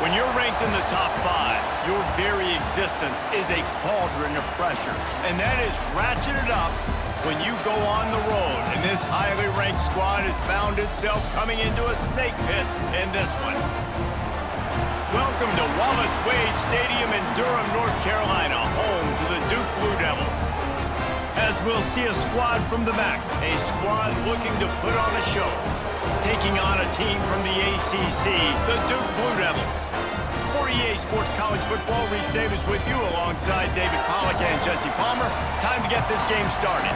When you're ranked in the top 5, your very existence is a cauldron of pressure. And that is ratcheted up when you go on the road. And this highly ranked squad has found itself coming into a snake pit in this one. Welcome to Wallace Wade Stadium in Durham, North Carolina, home to the Duke Blue Devils. As we'll see a squad from the back, a squad looking to put on a show. Taking on a team from the ACC, the Duke Blue Devils. For EA Sports College Football, Reese Davis with you alongside David Pollack and Jesse Palmer. Time to get this game started.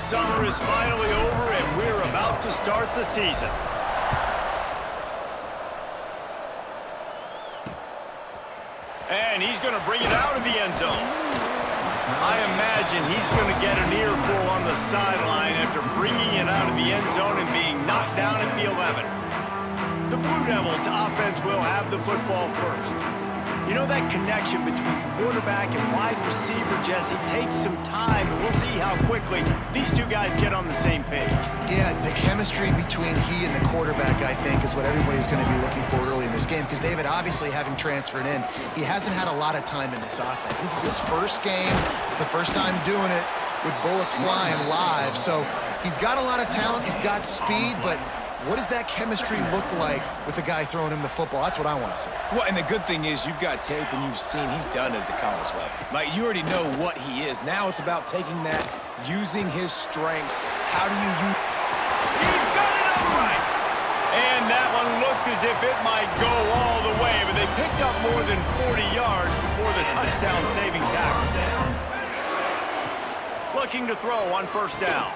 summer is finally over, and we're about to start the season. And he's going to bring it out of the end zone. I imagine he's going to get an earful on the sideline after bringing it out of the end zone and being knocked down at the 11. The Blue Devils offense will have the football first. You know, that connection between quarterback and wide receiver, Jesse, takes some time, and we'll see how quickly these two guys get on the same page. Yeah, the chemistry between he and the quarterback, I think, is what everybody's going to be looking for early in this game, because David, obviously, having transferred in, he hasn't had a lot of time in this offense. This is his first game. It's the first time doing it with bullets flying live, so he's got a lot of talent. He's got speed, but what does that chemistry look like with the guy throwing him the football? That's what I want to see. Well, and the good thing is you've got tape and you've seen he's done it at the college level. Like, you already know what he is. Now it's about taking that, using his strengths. How do you use... He's got it upright. And that one looked as if it might go all the way, but they picked up more than 40 yards before the touchdown-saving tackle. Looking to throw on first down.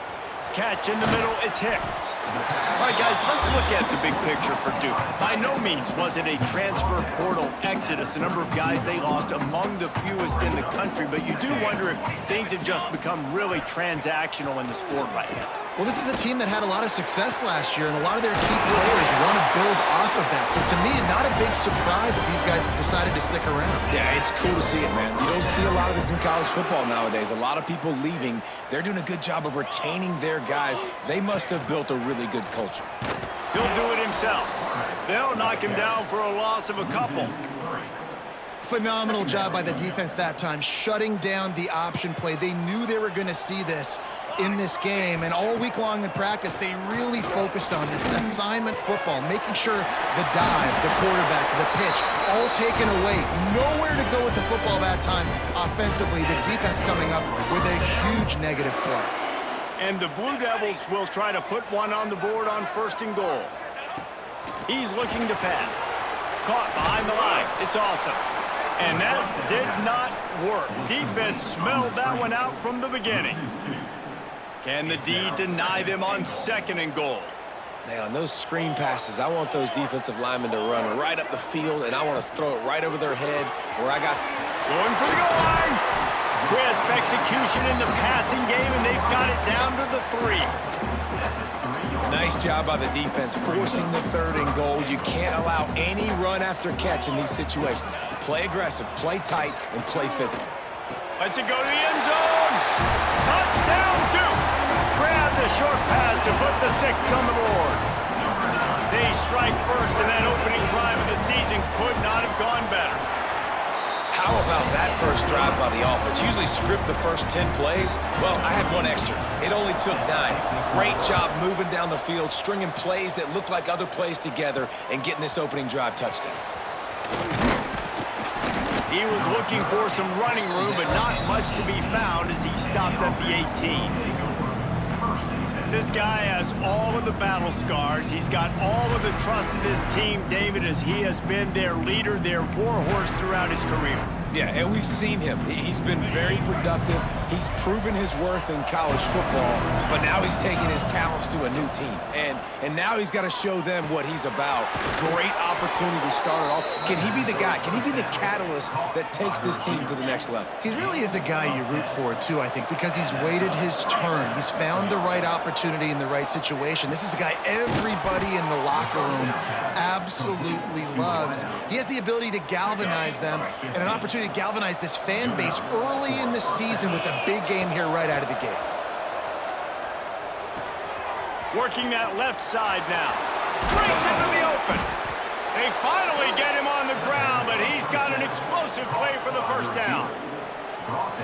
Catch in the middle, it's Hicks. All right, guys, let's look at the big picture for Duke. By no means was it a transfer portal exodus, the number of guys they lost among the fewest in the country, but you do wonder if things have just become really transactional in the sport right now. Well, this is a team that had a lot of success last year, and a lot of their key players want to build off of that. So to me, not a big surprise that these guys decided to stick around. Yeah, it's cool to see it, man. You don't see a lot of this in college football nowadays. A lot of people leaving. They're doing a good job of retaining their guys. They must have built a really good culture. He'll do it himself. They'll knock him down for a loss of a couple. Phenomenal job by the defense that time, shutting down the option play. They knew they were going to see this in this game, and all week long in practice, they really focused on this assignment football, making sure the dive, the quarterback, the pitch, all taken away. Nowhere to go with the football that time offensively. The defense coming up with a huge negative play. And the Blue Devils will try to put one on the board on first and goal. He's looking to pass. Caught behind the line. It's awesome. And that did not work. Defense smelled that one out from the beginning. Can the D deny them on second and goal? Man, on those screen passes, I want those defensive linemen to run right up the field, and I want to throw it right over their head where I got... Going for the goal line. Crisp execution in the passing game, and they've got it down to the 3. Nice job by the defense, forcing the third and goal. You can't allow any run after catch in these situations. Play aggressive, play tight, and play physical. Lets it go to the end zone. Touchdown, Duke. Grab the short pass to put the 6 on the board. They strike first, and that opening drive of the season could not have gone better. How about that first drive by the offense? Usually script the first 10 plays. Well, I had one extra. It only took 9. Great job moving down the field, stringing plays that look like other plays together, and getting this opening drive touchdown. He was looking for some running room, but not much to be found as he stopped at the 18. This guy has all of the battle scars. He's got all of the trust of this team, David, as he has been their leader, their warhorse throughout his career. Yeah, and we've seen him. He's been very productive. He's proven his worth in college football, but now he's taking his talents to a new team. And now he's got to show them what he's about. Great opportunity to start it off. Can he be the guy? Can he be the catalyst that takes this team to the next level? He really is a guy you root for, too, I think, because he's waited his turn. He's found the right opportunity in the right situation. This is a guy everybody in the locker room absolutely loves. He has the ability to galvanize them and an opportunity to galvanize this fan base early in the season with a big game here right out of the gate. Working that left side now. Breaks into the open. They finally get him on the ground, but he's got an explosive play for the first down.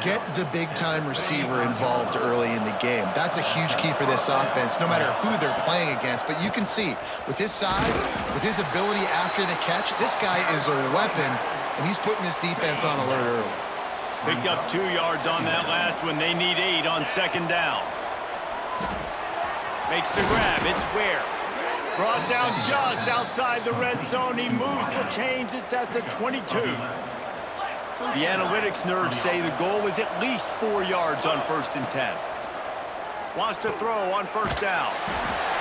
Get the big-time receiver involved early in the game. That's a huge key for this offense, no matter who they're playing against. But you can see, with his size, with his ability after the catch, this guy is a weapon, and he's putting this defense on alert early. Picked up 2 yards on that last one. They need 8 on second down. Makes the grab. It's Ware. Brought down just outside the red zone. He moves the chains. It's at the 22. The analytics nerds say the goal is at least 4 yards on 1st and 10. Wants to throw on first down.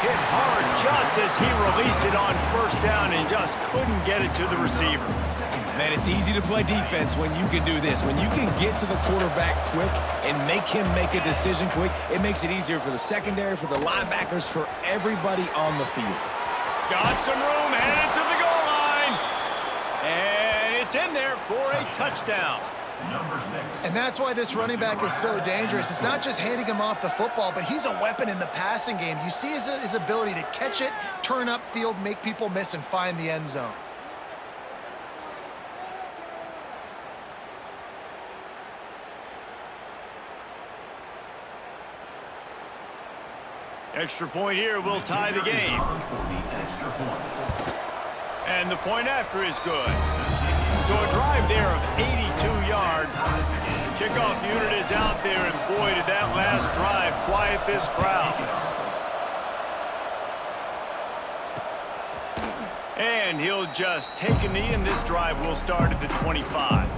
Hit hard just as he released it on first down and just couldn't get it to the receiver. Man, it's easy to play defense when you can do this. When you can get to the quarterback quick and make him make a decision quick, it makes it easier for the secondary, for the linebackers, for everybody on the field. Got some room, headed to the goal line. And it's in there for a touchdown. And that's why this running back is so dangerous. It's not just handing him off the football, but he's a weapon in the passing game. You see his ability to catch it, turn upfield, make people miss, and find the end zone. Extra point here will tie the game. And the point after is good. So a drive there of 82 yards. The kickoff unit is out there, and boy, did that last drive quiet this crowd. And he'll just take a knee, and this drive will start at the 25.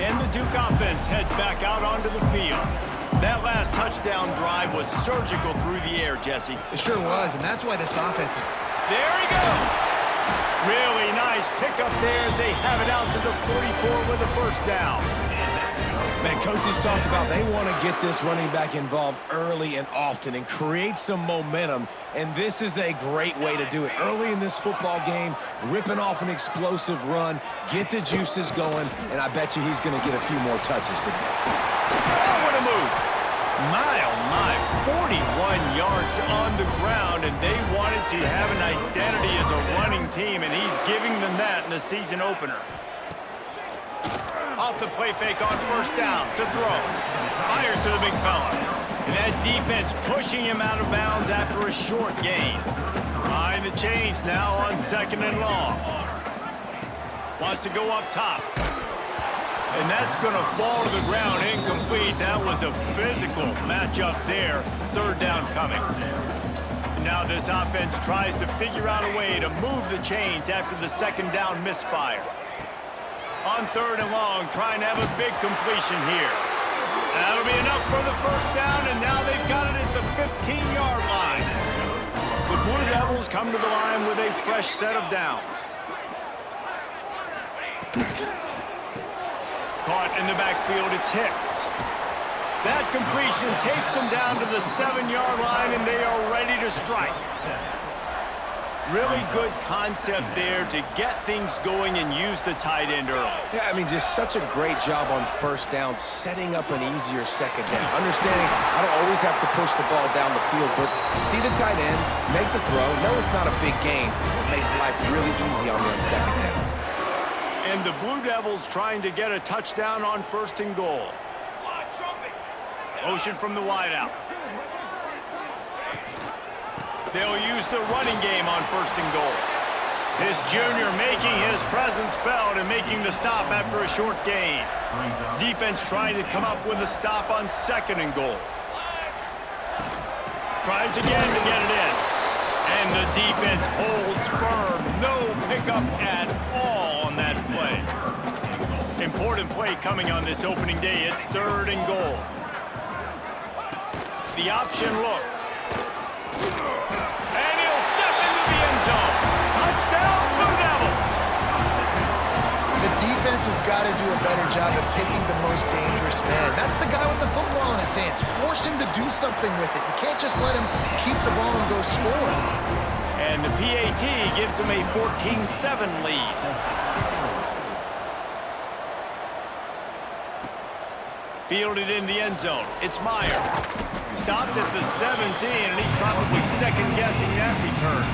And the Duke offense heads back out onto the field. That last touchdown drive was surgical through the air, Jesse. It sure was, and that's why this offense is... There he goes! Really nice pickup there as they have it out to the 44 with a first down. Man, coaches talked about they want to get this running back involved early and often and create some momentum, and this is a great way to do it. Early in this football game, ripping off an explosive run, get the juices going, and I bet you he's going to get a few more touches today. Oh, what a move! My, oh my, 41 yards on the ground, and they wanted to have an identity as a running team, and he's giving them that in the season opener. Off the play fake on first down to throw. Fires to the big fella. And that defense pushing him out of bounds after a short gain. Behind the chains now on second and long. Wants to go up top. And that's going to fall to the ground incomplete. That was a physical matchup there. Third down coming. And now this offense tries to figure out a way to move the chains after the second down misfire. On third and long, trying to have a big completion here. That'll be enough for the first down, and now they've got it at the 15-yard line. The Blue Devils come to the line with a fresh set of downs. Caught in the backfield, it's Hicks. That completion takes them down to the 7-yard line, and they are ready to strike. Really good concept there to get things going and use the tight end early. Yeah, I mean, just such a great job on first down, setting up an easier second down. Understanding I don't always have to push the ball down the field, but see the tight end, make the throw. No, it's not a big gain. It makes life really easy on me on second down. And the Blue Devils trying to get a touchdown on first and goal. Motion from the wideout. They'll use the running game on first and goal. This junior making his presence felt and making the stop after a short gain. Defense trying to come up with a stop on second and goal. Tries again to get it in. And the defense holds firm. No pickup at all on that play. Important play coming on this opening day. It's third and goal. The option look. And he'll step into the end zone. Touchdown, Blue Devils. The defense has got to do a better job of taking the most dangerous man. That's the guy with the football in his hands. Force him to do something with it. You can't just let him keep the ball and go score. And the PAT gives them a 14-7 lead. Fielded in the end zone. It's Meyer. Stopped at the 17, and he's probably second-guessing that return.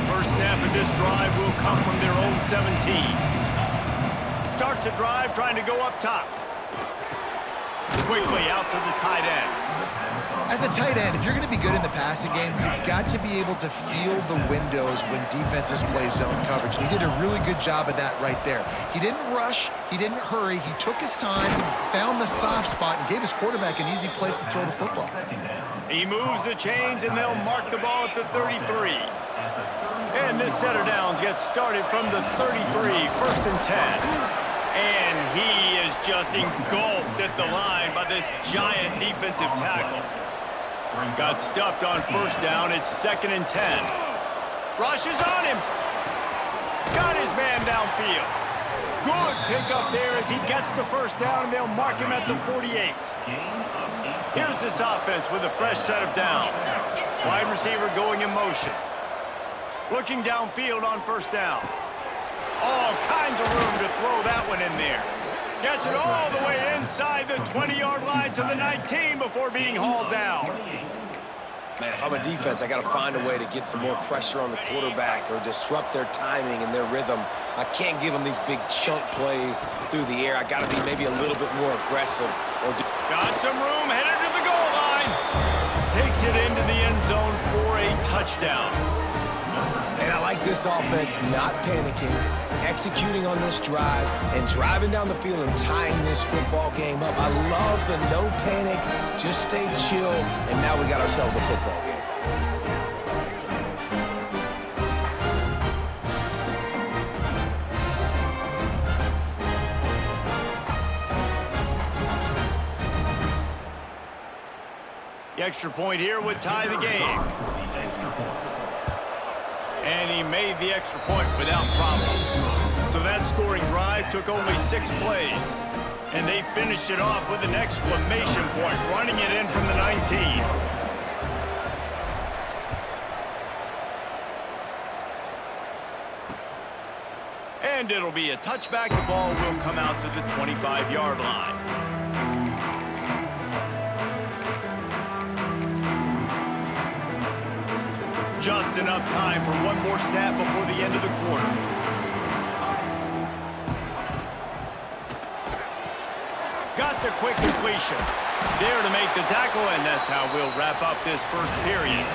First snap of this drive will come from their own 17. Starts a drive trying to go up top. Quickly out to the tight end. As a tight end, if you're going to be good in the passing game, you've got to be able to feel the windows when defenses play zone coverage. And he did a really good job of that right there. He didn't rush. He didn't hurry. He took his time, found the soft spot, and gave his quarterback an easy place to throw the football. He moves the chains, and they'll mark the ball at the 33. And this set of downs gets started from the 33, first and 10. And he is just engulfed at the line by this giant defensive tackle. Got stuffed on first down. It's 2nd and 10. Rush is on him. Got his man downfield. Good pickup there as he gets the first down, and they'll mark him at the 48. Here's this offense with a fresh set of downs. Wide receiver going in motion. Looking downfield on first down. All kinds of room to throw that one in there. Gets it all the way inside the 20-yard line to the 19 before being hauled down. Man, if I'm a defense, I got to find a way to get some more pressure on the quarterback or disrupt their timing and their rhythm. I can't give them these big chunk plays through the air. I got to be maybe a little bit more aggressive. Got some room, headed to the goal line. Takes it into the end zone for a touchdown. And I like this offense not panicking, executing on this drive, and driving down the field and tying this football game up. I love the no panic, just stay chill, and now we got ourselves a football game. The extra point here would tie the game. And he made the extra point without problem. So that scoring drive took only 6 plays. And they finished it off with an exclamation point, running it in from the 19. And it'll be a touchback. The ball will come out to the 25-yard line. Just enough time for one more snap before the end of the quarter. Got the quick completion. There to make the tackle, and that's how we'll wrap up this first period.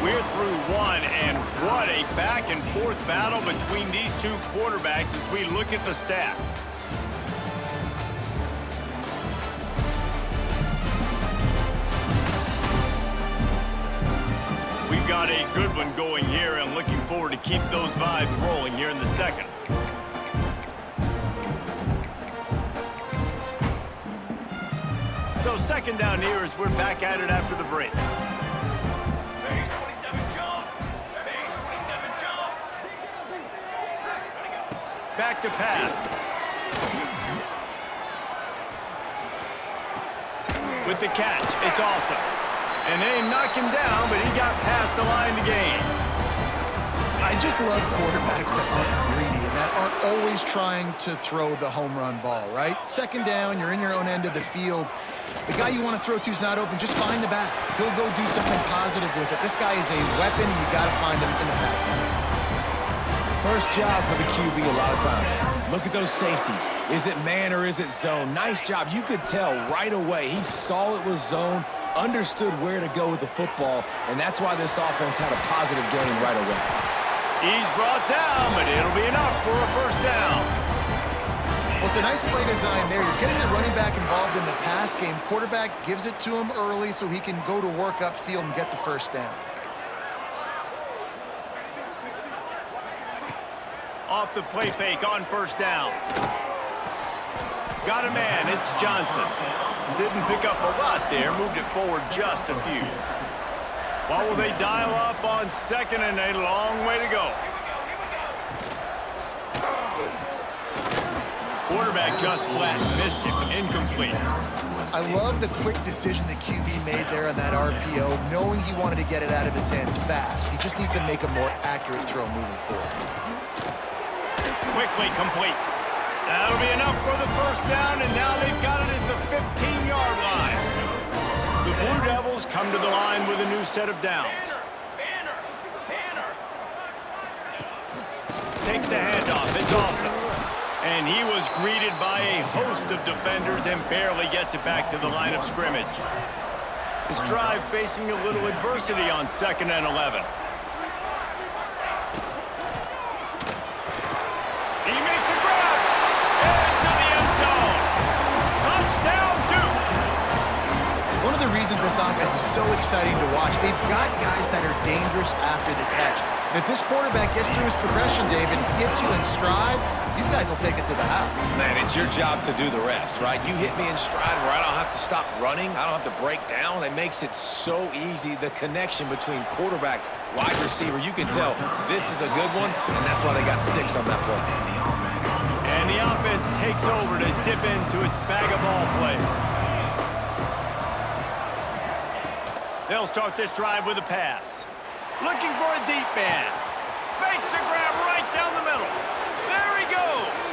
We're through one, and what a back-and-forth battle between these two quarterbacks as we look at the stats. We've got a good one going here, and looking forward to keep those vibes rolling here in the second. So second down here as we're back at it after the break. Base 27 jump. Base 27 jump. Back to pass. With the catch, it's awesome. And they knock him down, but he got past the line to gain. I just love quarterbacks that aren't greedy and that aren't always trying to throw the home run ball, right? Second down, you're in your own end of the field. The guy you want to throw to is not open. Just find the back. He'll go do something positive with it. This guy is a weapon, and you got to find him in the passing game. First job for the QB a lot of times. Look at those safeties. Is it man or is it zone? Nice job. You could tell right away. He saw it was zone, understood where to go with the football, and that's why this offense had a positive game right away. He's brought down, but it'll be enough for a first down. Well, it's a nice play design there. You're getting the running back involved in the pass game. Quarterback gives it to him early so he can go to work upfield and get the first down. Off the play fake on first down. Got a man, it's Johnson. Didn't pick up a lot there, moved it forward just a few. What will they dial up on second and a long way to go? Quarterback just flat, missed him, incomplete. I love the quick decision the QB made there on that RPO, knowing he wanted to get it out of his hands fast. He just needs to make a more accurate throw moving forward. Quickly complete. That'll be enough for the first down, and now they've got it at the 15-yard line. The Blue Devils come to the line with a new set of downs. Takes the handoff. It's awesome. And he was greeted by a host of defenders and barely gets it back to the line of scrimmage. This drive facing a little adversity on 2nd and 11. He makes a grab into the end zone. Touchdown, Duke. One of the reasons this offense is so exciting to watch, they've got guys that are dangerous after the catch. If this quarterback gets through his progression, David, hits you in stride, these guys will take it to the house. Man, it's your job to do the rest, right? You hit me in stride where I don't have to stop running. I don't have to break down. It makes it so easy. The connection between quarterback, wide receiver, you can tell this is a good one, and that's why they got 6 on that play. And the offense takes over to dip into its bag of ball plays. They'll start this drive with a pass. Looking for a deep man. Makes a grab right down the middle. There he goes.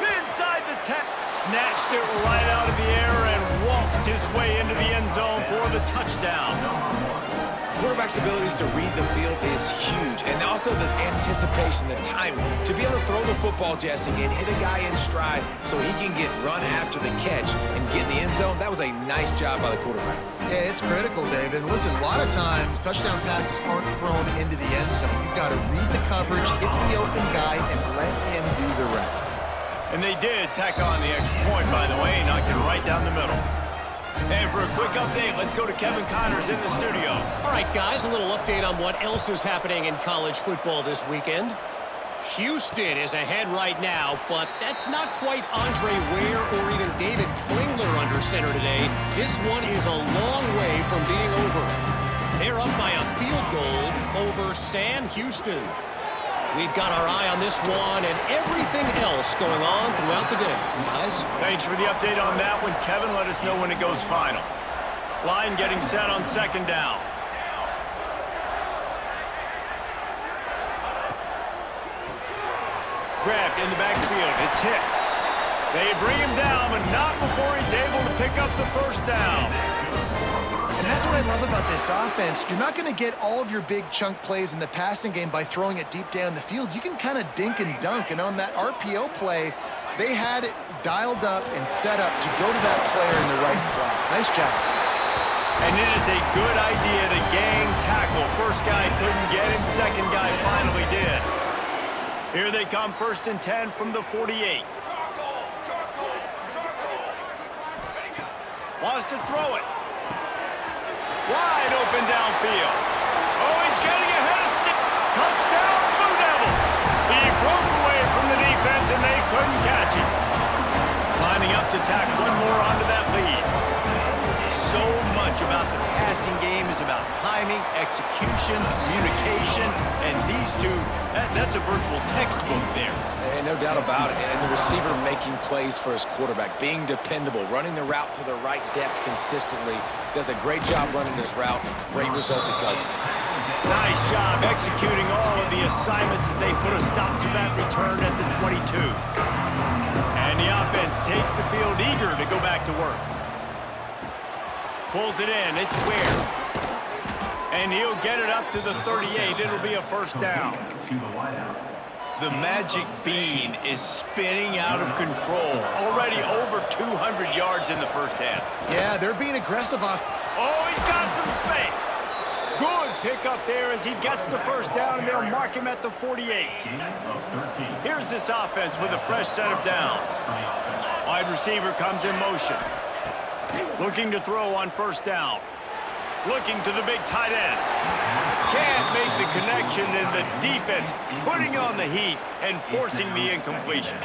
Inside the 10. Snatched it right out of the air and waltzed his way into the end zone for the touchdown. Quarterback's abilities to read the field is huge, and also the anticipation, the timing. To be able to throw the football, Jesse, and hit a guy in stride so he can get run after the catch and get in the end zone, that was a nice job by the quarterback. Yeah, it's critical, David. Listen, a lot of times, touchdown passes aren't thrown into the end zone. You've got to read the coverage, hit the open guy, and let him do the rest. And they did tack on the extra point, by the way, knocked it right down the middle. And for a quick update, let's go to Kevin Connors in the studio. All right, guys, a little update on what else is happening in college football this weekend. Houston is ahead right now, but that's not quite Andre Ware or even David Klingler under center today. This one is a long way from being over. They're up by a field goal over Sam Houston. We've got our eye on this one and everything else going on throughout the day. Guys? Thanks for the update on that one, Kevin. Let us know when it goes final. Line getting set on second down. Grabbed in the backfield. It's Hicks. They bring him down, but not before he's able to pick up the first down. And that's what I love about this offense. You're not going to get all of your big chunk plays in the passing game by throwing it deep down the field. You can kind of dink and dunk. And on that RPO play, they had it dialed up and set up to go to that player in the right flat. Nice job. And it is a good idea to gang tackle. First guy couldn't get him. Second guy finally did. Here they come, 1st and 10 from the 48. Wants to throw it. Wide open downfield. Oh, he's getting ahead of stick. Touchdown, Blue Devils. He broke away from the defense, and they couldn't catch him. Lining up to tack one more onto that lead. So much about the passing game is about timing, execution, communication, and these two, that's a virtual textbook there. And no doubt about it. And the receiver making plays for his quarterback, being dependable, running the route to the right depth consistently. Does a great job running this route. Great result because of it. Nice job executing all of the assignments as they put a stop to that return at the 22. And the offense takes the field eager to go back to work. Pulls it in. It's Ware. And he'll get it up to the 38. It'll be a first down. The magic bean is spinning out of control. Already over 200 yards in the first half. Yeah, they're being aggressive off. Oh, he's got some space. Good pickup there as he gets the first down, and they'll mark him at the 48. Here's this offense with a fresh set of downs. Wide receiver comes in motion. Looking to throw on first down. Looking to the big tight end. Can't make the connection, and the defense putting on the heat and forcing the incompletion.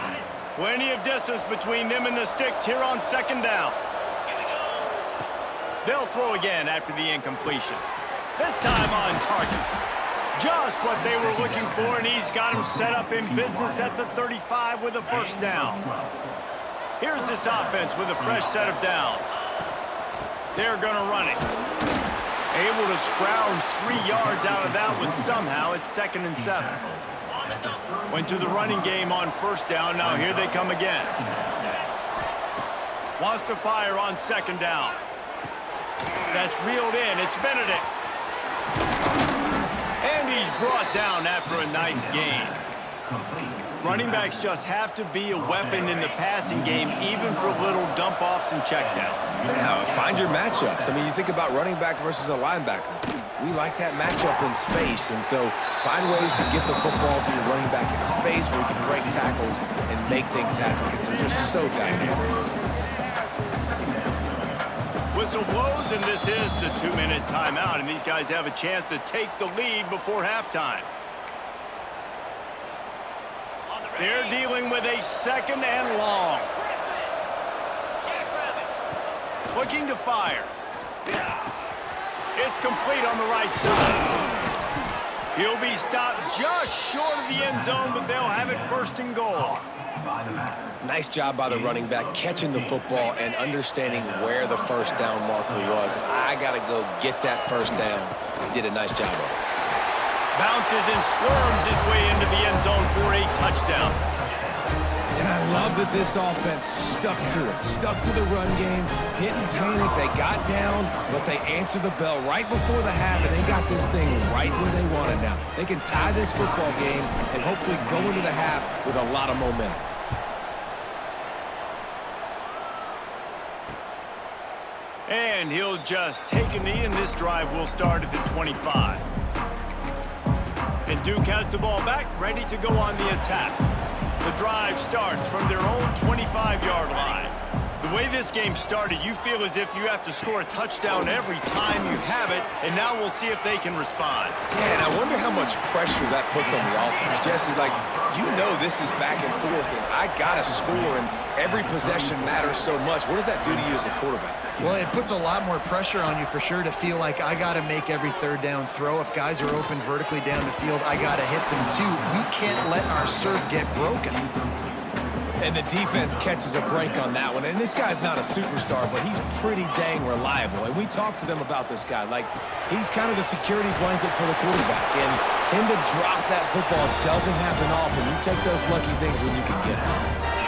Plenty of distance between them and the sticks here on second down. They'll throw again after the incompletion. This time on target. Just what they were looking for, and he's got him set up in business at the 35 with a first down. Here's this offense with a fresh set of downs. They're going to run it. Able to scrounge 3 yards out of that one somehow. It's 2nd and 7. Went to the running game on first down. Now here they come again. Wants to fire on second down. That's reeled in. It's Benedict. And he's brought down after a nice gain. Running backs just have to be a weapon in the passing game, even for little dump-offs and checkdowns. Yeah, find your matchups. I mean, you think about running back versus a linebacker. We like that matchup in space, and so find ways to get the football to your running back in space where you can break tackles and make things happen because they're just so dynamic. Whistle blows, and this is the 2-minute timeout, and these guys have a chance to take the lead before halftime. They're dealing with a 2nd and long. Looking to fire. It's complete on the right side. He'll be stopped just short of the end zone, but they'll have it 1st and goal. Nice job by the running back catching the football and understanding where the 1st down marker was. I got to go get that 1st down. He did a nice job of it. Bounces and squirms his way into the end zone for a touchdown. And I love that this offense stuck to it, stuck to the run game, didn't panic. They got down, but they answered the bell right before the half, and they got this thing right where they want it now. They can tie this football game and hopefully go into the half with a lot of momentum. And he'll just take a knee, and this drive will start at the 25. And Duke has the ball back, ready to go on the attack. The drive starts from their own 25-yard line. The way this game started, you feel as if you have to score a touchdown every time you have it, and now we'll see if they can respond. Yeah, and I wonder how much pressure that puts on the offense. Jesse, like, you know this is back and forth, and I got to score, and every possession matters so much. What does that do to you as a quarterback? Well, it puts a lot more pressure on you for sure to feel like I got to make every 3rd down throw. If guys are open vertically down the field, I got to hit them too. We can't let our serve get broken. And the defense catches a break on that one. And this guy's not a superstar, but he's pretty dang reliable. And we talked to them about this guy. Like, he's kind of the security blanket for the quarterback. And him to drop that football doesn't happen often. You take those lucky things when you can get it.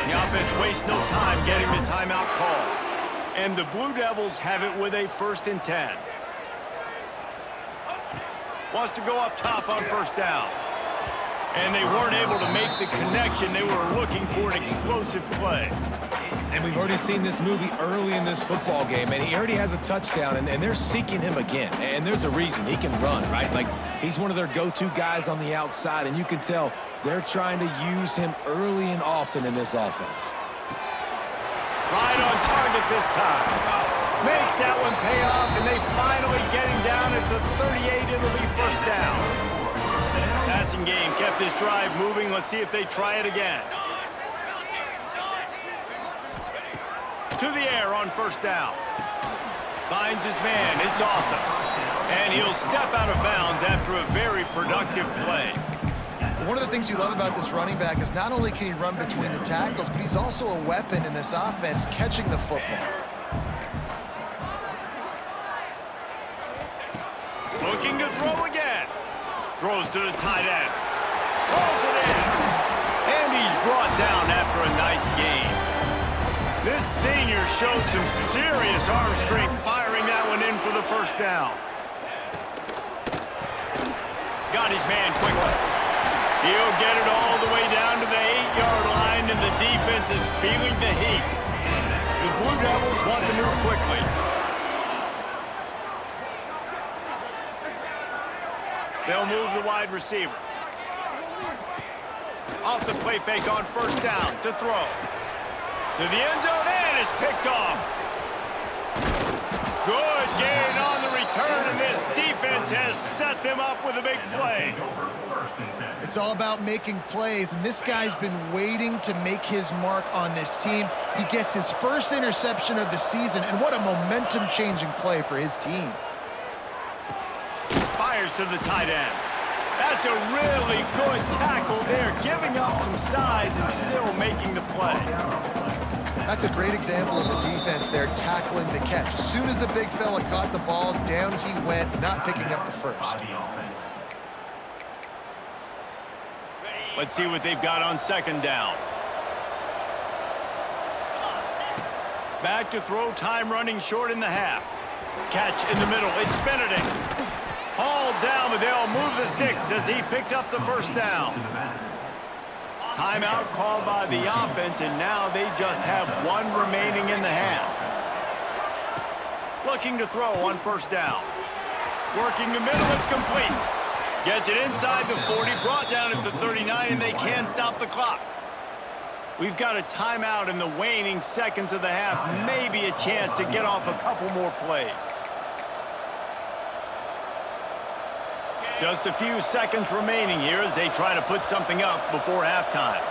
The offense wastes no time getting the timeout call. And the Blue Devils have it with a 1st and 10. Wants to go up top on 1st down. And they weren't able to make the connection. They were looking for an explosive play. And we've already seen this movie early in this football game, and he already has a touchdown, and they're seeking him again. And there's a reason. He can run, right? Like, he's one of their go-to guys on the outside, and you can tell they're trying to use him early and often in this offense. Right on target this time. Makes that one pay off, and they finally get him down at the 38. It'll be 1st down. Passing game kept this drive moving. Let's see if they try it again. To the air on 1st down. Finds his man. It's awesome. And he'll step out of bounds after a very productive play. One of the things you love about this running back is not only can he run between the tackles, but he's also a weapon in this offense catching the football. Looking to throw again. Throws to the tight end. Pulls it in. And he's brought down after a nice gain. This senior showed some serious arm strength firing that one in for the 1st down. Got his man quickly. He'll get it all the way down to the 8-yard line, and the defense is feeling the heat. The Blue Devils want to move quickly. They'll move the wide receiver. Off the play fake on 1st down to throw. To the end zone, and it's picked off. Good gain on the return, and this defense has set them up with a big play. It's all about making plays, and this guy's been waiting to make his mark on this team. He gets his 1st interception of the season, and what a momentum-changing play for his team. Fires to the tight end. That's a really good tackle there, giving up some size and still making the play. That's a great example of the defense there tackling the catch. As soon as the big fella caught the ball, down he went, not picking up the 1st. Let's see what they've got on 2nd down. Back to throw, time running short in the half. Catch in the middle, it's Benedict. Hauled down, but they'll move the sticks as he picks up the 1st down. Timeout called by the offense, and now they just have 1 remaining in the half. Looking to throw on 1st down. Working the middle, it's complete. Gets it inside the 40, brought down at the 39, and they can stop the clock. We've got a timeout in the waning seconds of the half. Maybe a chance to get off a couple more plays. Just a few seconds remaining here as they try to put something up before halftime.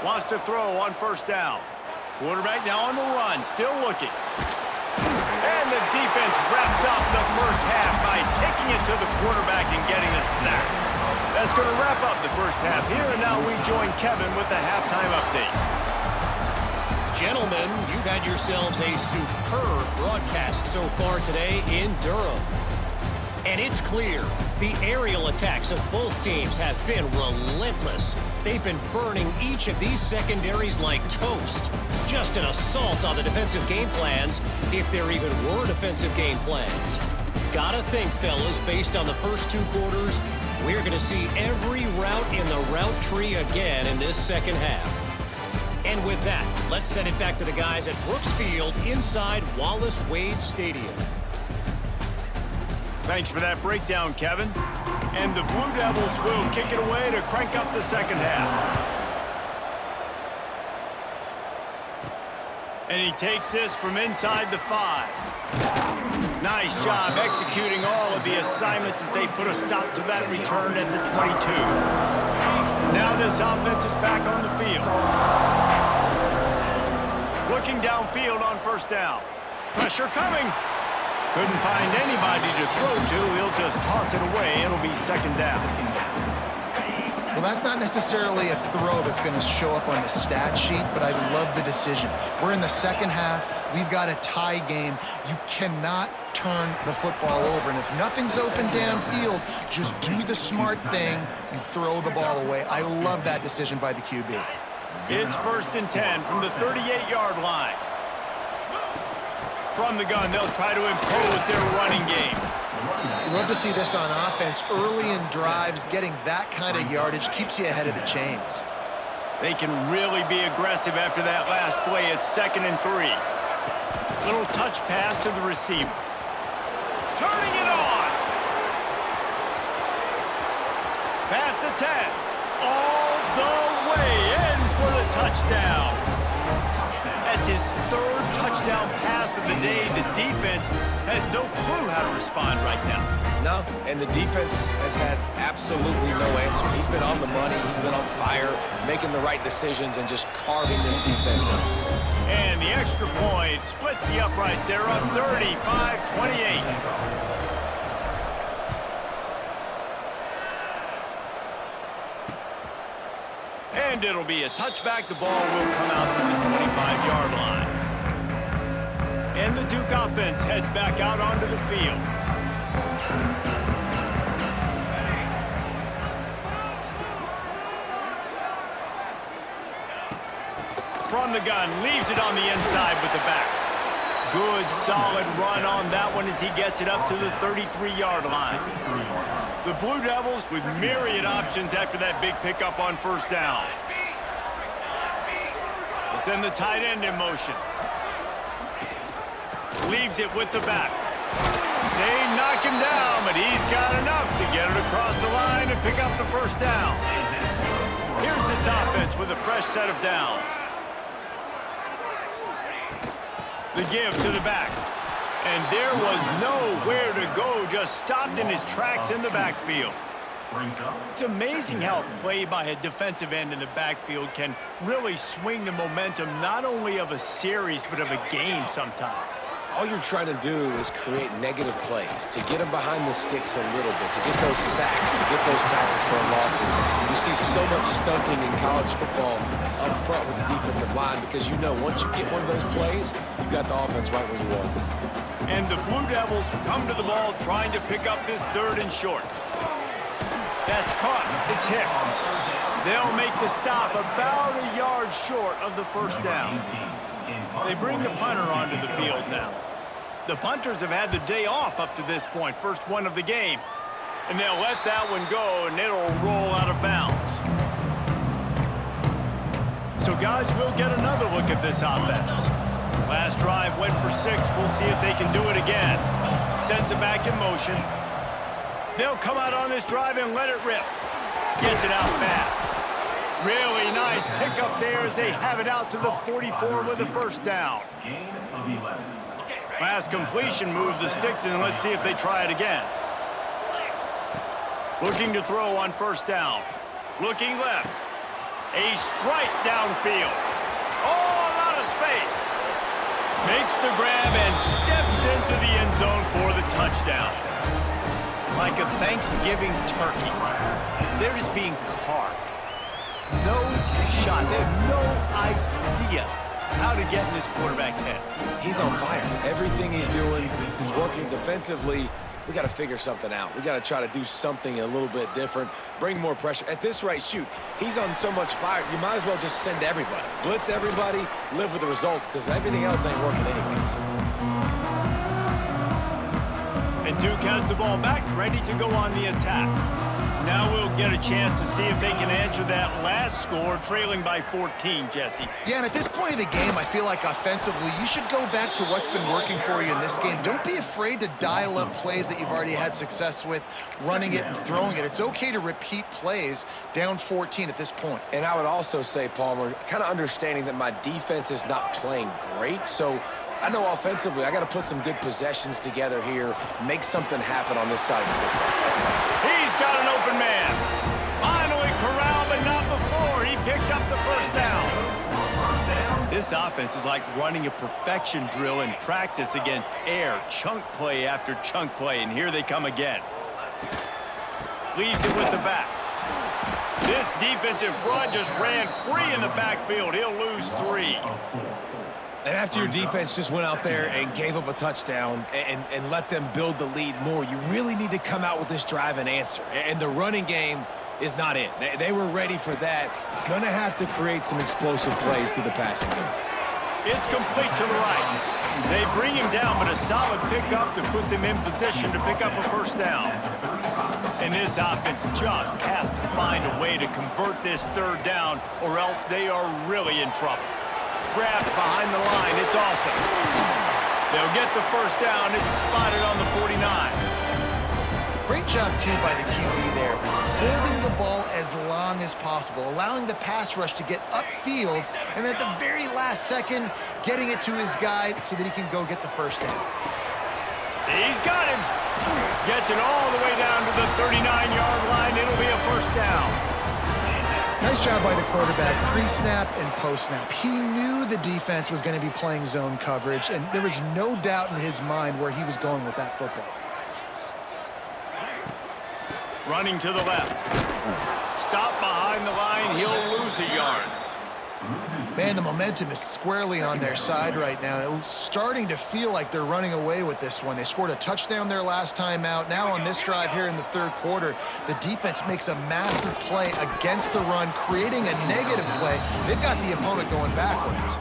Wants to throw on first down. Quarterback now on the run, still looking. And the defense wraps up the first half by taking it to the quarterback and getting a sack. That's going to wrap up the first half here, and now we join Kevin with the halftime update. Gentlemen, you've had yourselves a superb broadcast so far today in Durham. And it's clear, the aerial attacks of both teams have been relentless. They've been burning each of these secondaries like toast. Just an assault on the defensive game plans, if there even were defensive game plans. Gotta think, fellas, based on the first 2 quarters, we're gonna see every route in the route tree again in this second half. And with that, let's send it back to the guys at Brooks Field inside Wallace Wade Stadium. Thanks for that breakdown, Kevin. And the Blue Devils will kick it away to crank up the second half. And he takes this from inside the 5. Nice job executing all of the assignments as they put a stop to that return at the 22. Now this offense is back on the field. Looking downfield on first down. Pressure coming. Couldn't find anybody to throw to. He'll just toss it away. It'll be second down. Well, that's not necessarily a throw that's going to show up on the stat sheet, but I love the decision. We're in the second half. We've got a tie game. You cannot turn the football over. And if nothing's open downfield, just do the smart thing and throw the ball away. I love that decision by the QB. It's 1st and 10 from the 38-yard line. From the gun, they'll try to impose their running game. You love to see this on offense. Early in drives, getting that kind of yardage keeps you ahead of the chains. They can really be aggressive after that last play. It's 2nd and 3. Little touch pass to the receiver. Turning it on. Pass to 10. All the way in for the touchdown. That's his 3rd touchdown pass of the day. The defense has no clue how to respond right now. No, and the defense has had absolutely no answer. He's been on the money. He's been on fire, making the right decisions and just carving this defense up. And the extra point splits the uprights. They're up 35-28. And it'll be a touchback. The ball will come out to the 25-yard line. And the Duke offense heads back out onto the field. From the gun, leaves it on the inside with the back. Good, solid run on that one as he gets it up to the 33-yard line. The Blue Devils with myriad options after that big pickup on first down. They send the tight end in motion. Leaves it with the back. They knock him down, but he's got enough to get it across the line and pick up the first down. Here's this offense with a fresh set of downs. The give to the back. And there was nowhere to go, just stopped in his tracks in the backfield. It's amazing how a play by a defensive end in the backfield can really swing the momentum not only of a series, but of a game sometimes. All you're trying to do is create negative plays, to get them behind the sticks a little bit, to get those sacks, to get those tackles for losses. You see so much stunting in college football up front with the defensive line because you know once you get one of those plays, you've got the offense right where you want it. And the Blue Devils come to the ball trying to pick up this 3rd and short. That's caught. It's Hicks. They'll make the stop about a yard short of the first down. They bring the punter onto the field now. The punters have had the day off up to this point, first one of the game. And they'll let that one go, and it'll roll out of bounds. So, guys, we'll get another look at this offense. Last drive went for 6. We'll see if they can do it again. Sends it back in motion. They'll come out on this drive and let it rip. Gets it out fast. Really nice pickup there as they have it out to the 44 with the first down. Last completion moved the sticks in. Let's see if they try it again. Looking to throw on first down. Looking left. A strike downfield. Oh, a lot of space. Makes the grab and steps into the end zone for the touchdown. Like a Thanksgiving turkey, they're just being carved. No shot. They have no idea how to get in this quarterback's head. He's on fire. Everything he's doing, he's working defensively. We got to figure something out. We got to try to do something a little bit different, bring more pressure. At this rate, shoot, he's on so much fire, you might as well just send everybody. Blitz everybody, live with the results, because everything else ain't working anyways. And Duke has the ball back, ready to go on the attack. Now we'll get a chance to see if they can answer that last score, trailing by 14, Jesse. Yeah, and at this point of the game, I feel like offensively, you should go back to what's been working for you in this game. Don't be afraid to dial up plays that you've already had success with, running it and throwing it. It's okay to repeat plays down 14 at this point. And I would also say, Palmer, kind of understanding that my defense is not playing great, so I know offensively I got to put some good possessions together here, make something happen on this side of the football. He's got an open man. Finally corralled, but not before. He picks up the first down. This offense is like running a perfection drill in practice against air. Chunk play after chunk play, and here they come again. Leads it with the back. This defensive front just ran free in the backfield. He'll lose 3. And after your defense just went out there and gave up a touchdown and let them build the lead more, you really need to come out with this drive and answer. And the running game is not it. They were ready for that. Gonna have to create some explosive plays through the passing game. It's complete to the right. They bring him down, but a solid pickup to put them in position to pick up a first down. And this offense just has to find a way to convert this third down, or else they are really in trouble. Grab behind the line. It's awesome. They'll get the first down. It's spotted on the 49. Great job, too, by the QB there. Holding the ball as long as possible, allowing the pass rush to get upfield, and at the very last second, getting it to his guy so that he can go get the first down. He's got him. Gets it all the way down to the 39-yard line. It'll be a first down. Nice job by the quarterback, pre-snap and post-snap. He knew the defense was going to be playing zone coverage, and there was no doubt in his mind where he was going with that football. Running to the left. Stop behind the line. He'll lose a yard. Man, the momentum is squarely on their side right now. It's starting to feel like they're running away with this one. They scored a touchdown their last time out. Now on this drive here in the third quarter, the defense makes a massive play against the run, creating a negative play. They've got the opponent going backwards.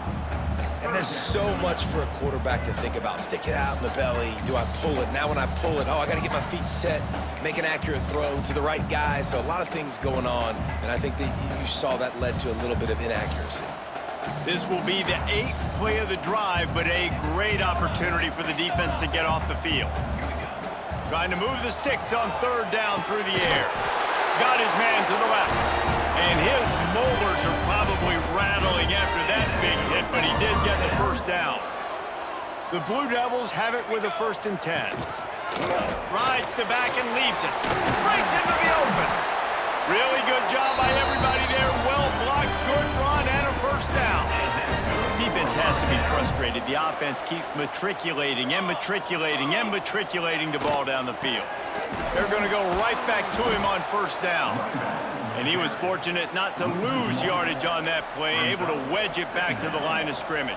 And there's so much for a quarterback to think about. Stick it out in the belly. Do I pull it? Now when I pull it, I got to get my feet set, make an accurate throw to the right guy. So a lot of things going on, and I think that you saw that led to a little bit of inaccuracy. This will be the 8th play of the drive, but a great opportunity for the defense to get off the field. Trying to move the sticks on third down through the air. Got his man to the left. And his molars are probably rattling after that big hit, but he did get the first down. The Blue Devils have it with a 1st and 10. Rides the back and leaves it. Breaks into the open. Really good job by everybody there. Well blocked, good run, and a first down. Defense has to be frustrated. The offense keeps matriculating and matriculating and matriculating the ball down the field. They're going to go right back to him on first down. And he was fortunate not to lose yardage on that play, able to wedge it back to the line of scrimmage.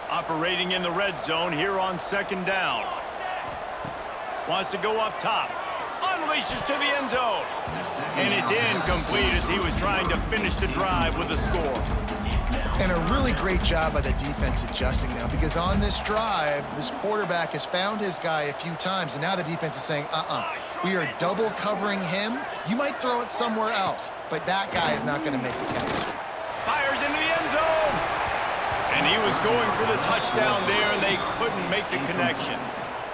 Operating in the red zone here on 2nd down. Wants to go up top. Unleashes to the end zone. And it's incomplete as he was trying to finish the drive with a score. And a really great job by the defense adjusting now, because on this drive, this quarterback has found his guy a few times, and now the defense is saying, we are double covering him. You might throw it somewhere else, but that guy is not going to make the catch. Fires into the end zone. And he was going for the touchdown there, and they couldn't make the connection.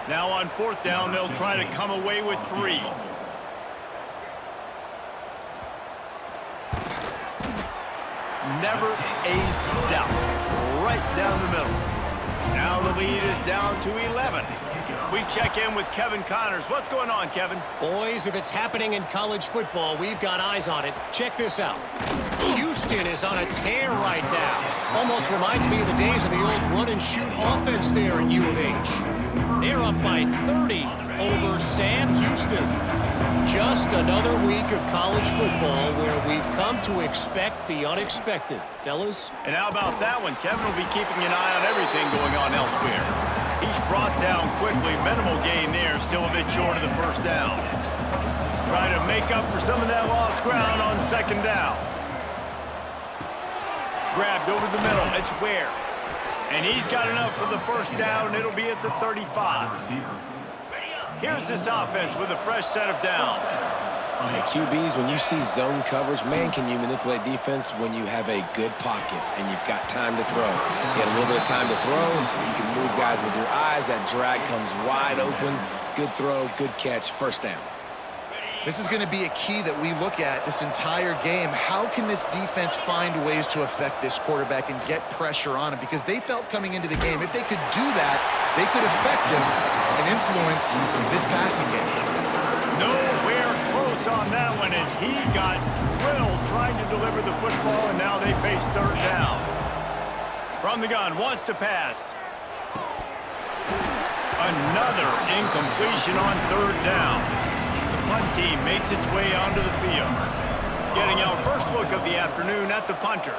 Now on 4th down, they'll try to come away with 3. Never a doubt. Right down the middle. Now the lead is down to 11. We check in with Kevin Connors. What's going on, Kevin? Boys, if it's happening in college football, we've got eyes on it. Check this out. Houston is on a tear right now. Almost reminds me of the days of the old run-and-shoot offense there at U of H. They're up by 30 over Sam Houston. Just another week of college football where we've come to expect the unexpected, fellas. And how about that one? Kevin will be keeping an eye on everything going on elsewhere. He's brought down quickly. Minimal gain there, still a bit short of the first down. Trying to make up for some of that lost ground on second down. Grabbed over the middle. It's Ware. And he's got enough for the first down. It'll be at the 35. Here's this offense with a fresh set of downs. Hey, QBs, when you see zone coverage, man, can you manipulate defense when you have a good pocket and you've got time to throw. You get a little bit of time to throw. You can move guys with your eyes. That drag comes wide open. Good throw, good catch, first down. This is going to be a key that we look at this entire game. How can this defense find ways to affect this quarterback and get pressure on him? Because they felt coming into the game, if they could do that, they could affect him and influence this passing game. Nowhere close on that one as he got drilled trying to deliver the football, and now they face third down. From the gun, wants to pass. Another incompletion on third down. Punt team makes its way onto the field. Getting our first look of the afternoon at the punter.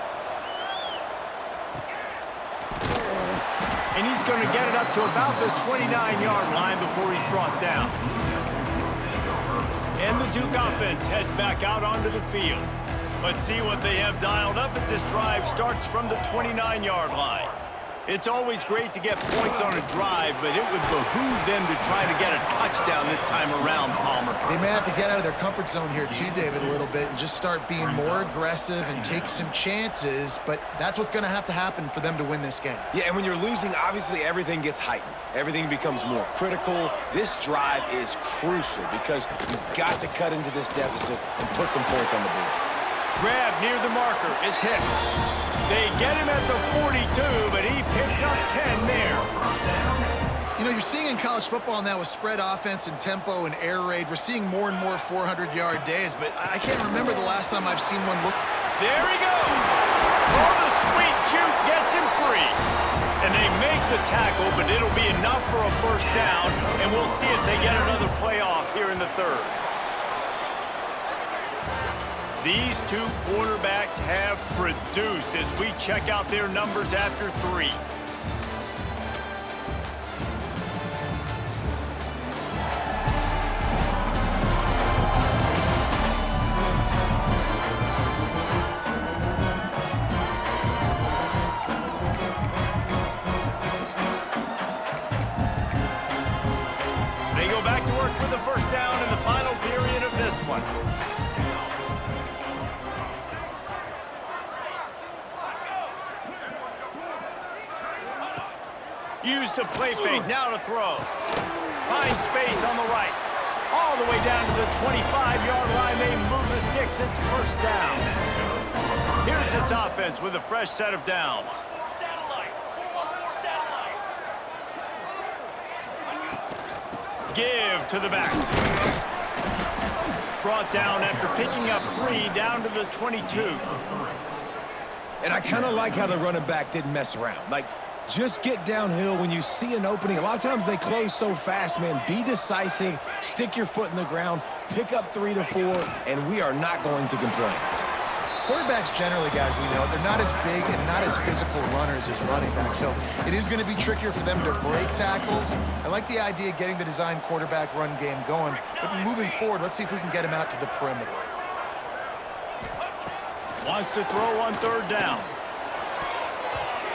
And he's going to get it up to about the 29-yard line before he's brought down. And the Duke offense heads back out onto the field. Let's see what they have dialed up as this drive starts from the 29-yard line. It's always great to get points on a drive, but it would behoove them to try to get a touchdown this time around, Palmer. They may have to get out of their comfort zone here too, David, a little bit and just start being more aggressive and take some chances, but that's what's going to happen for them to win this game. Yeah, and when you're losing, obviously everything gets heightened. Everything becomes more critical. This drive is crucial because you've got to cut into this deficit and put some points on the board. Grab near the marker. It's Hicks. They get him at the 42, but he picked up 10 there. You know, you're seeing in college football now with spread offense and tempo and air raid, we're seeing more and more 400-yard days, but I can't remember the last time I've seen one look. There he goes. Oh, the sweet juke gets him free. And they make the tackle, but it'll be enough for a first down, and we'll see if they get another playoff here in the third. These two quarterbacks have produced as we check out their numbers after 3. They go back to work with the first down in the final period of this one. Use the play fake, now to throw. Find space on the right. All the way down to the 25-yard line. They move the sticks. It's first down. Here's this offense with a fresh set of downs. Give to the back. Brought down after picking up 3 down to the 22. And I kind of like how the running back didn't mess around. Like, just get downhill when you see an opening. A lot of times they close so fast, man. Be decisive, stick your foot in the ground, pick up 3 to 4, and we are not going to complain. Quarterbacks generally, guys, we know, they're not as big and not as physical runners as running backs, so it is going to be trickier for them to break tackles. I like the idea of getting the design quarterback run game going, but moving forward, let's see if we can get him out to the perimeter. Wants to throw on third down.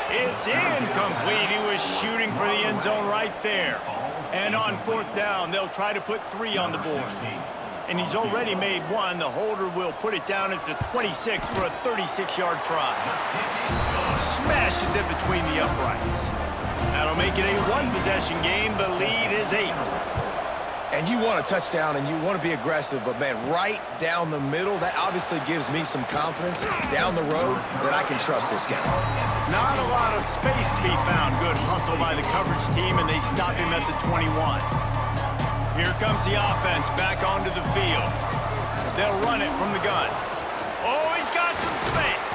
It's incomplete. He was shooting for the end zone right there. And on fourth down, they'll try to put 3 on the board. And he's already made 1. The holder will put it down at the 26 for a 36-yard try. Smashes it between the uprights. That'll make it a 1-possession game. The lead is 8. And you want a touchdown and you want to be aggressive, but, man, right down the middle, that obviously gives me some confidence down the road that I can trust this guy. Not a lot of space to be found. Good hustle by the coverage team, and they stop him at the 21. Here comes the offense back onto the field. They'll run it from the gun. Oh, he's got some space.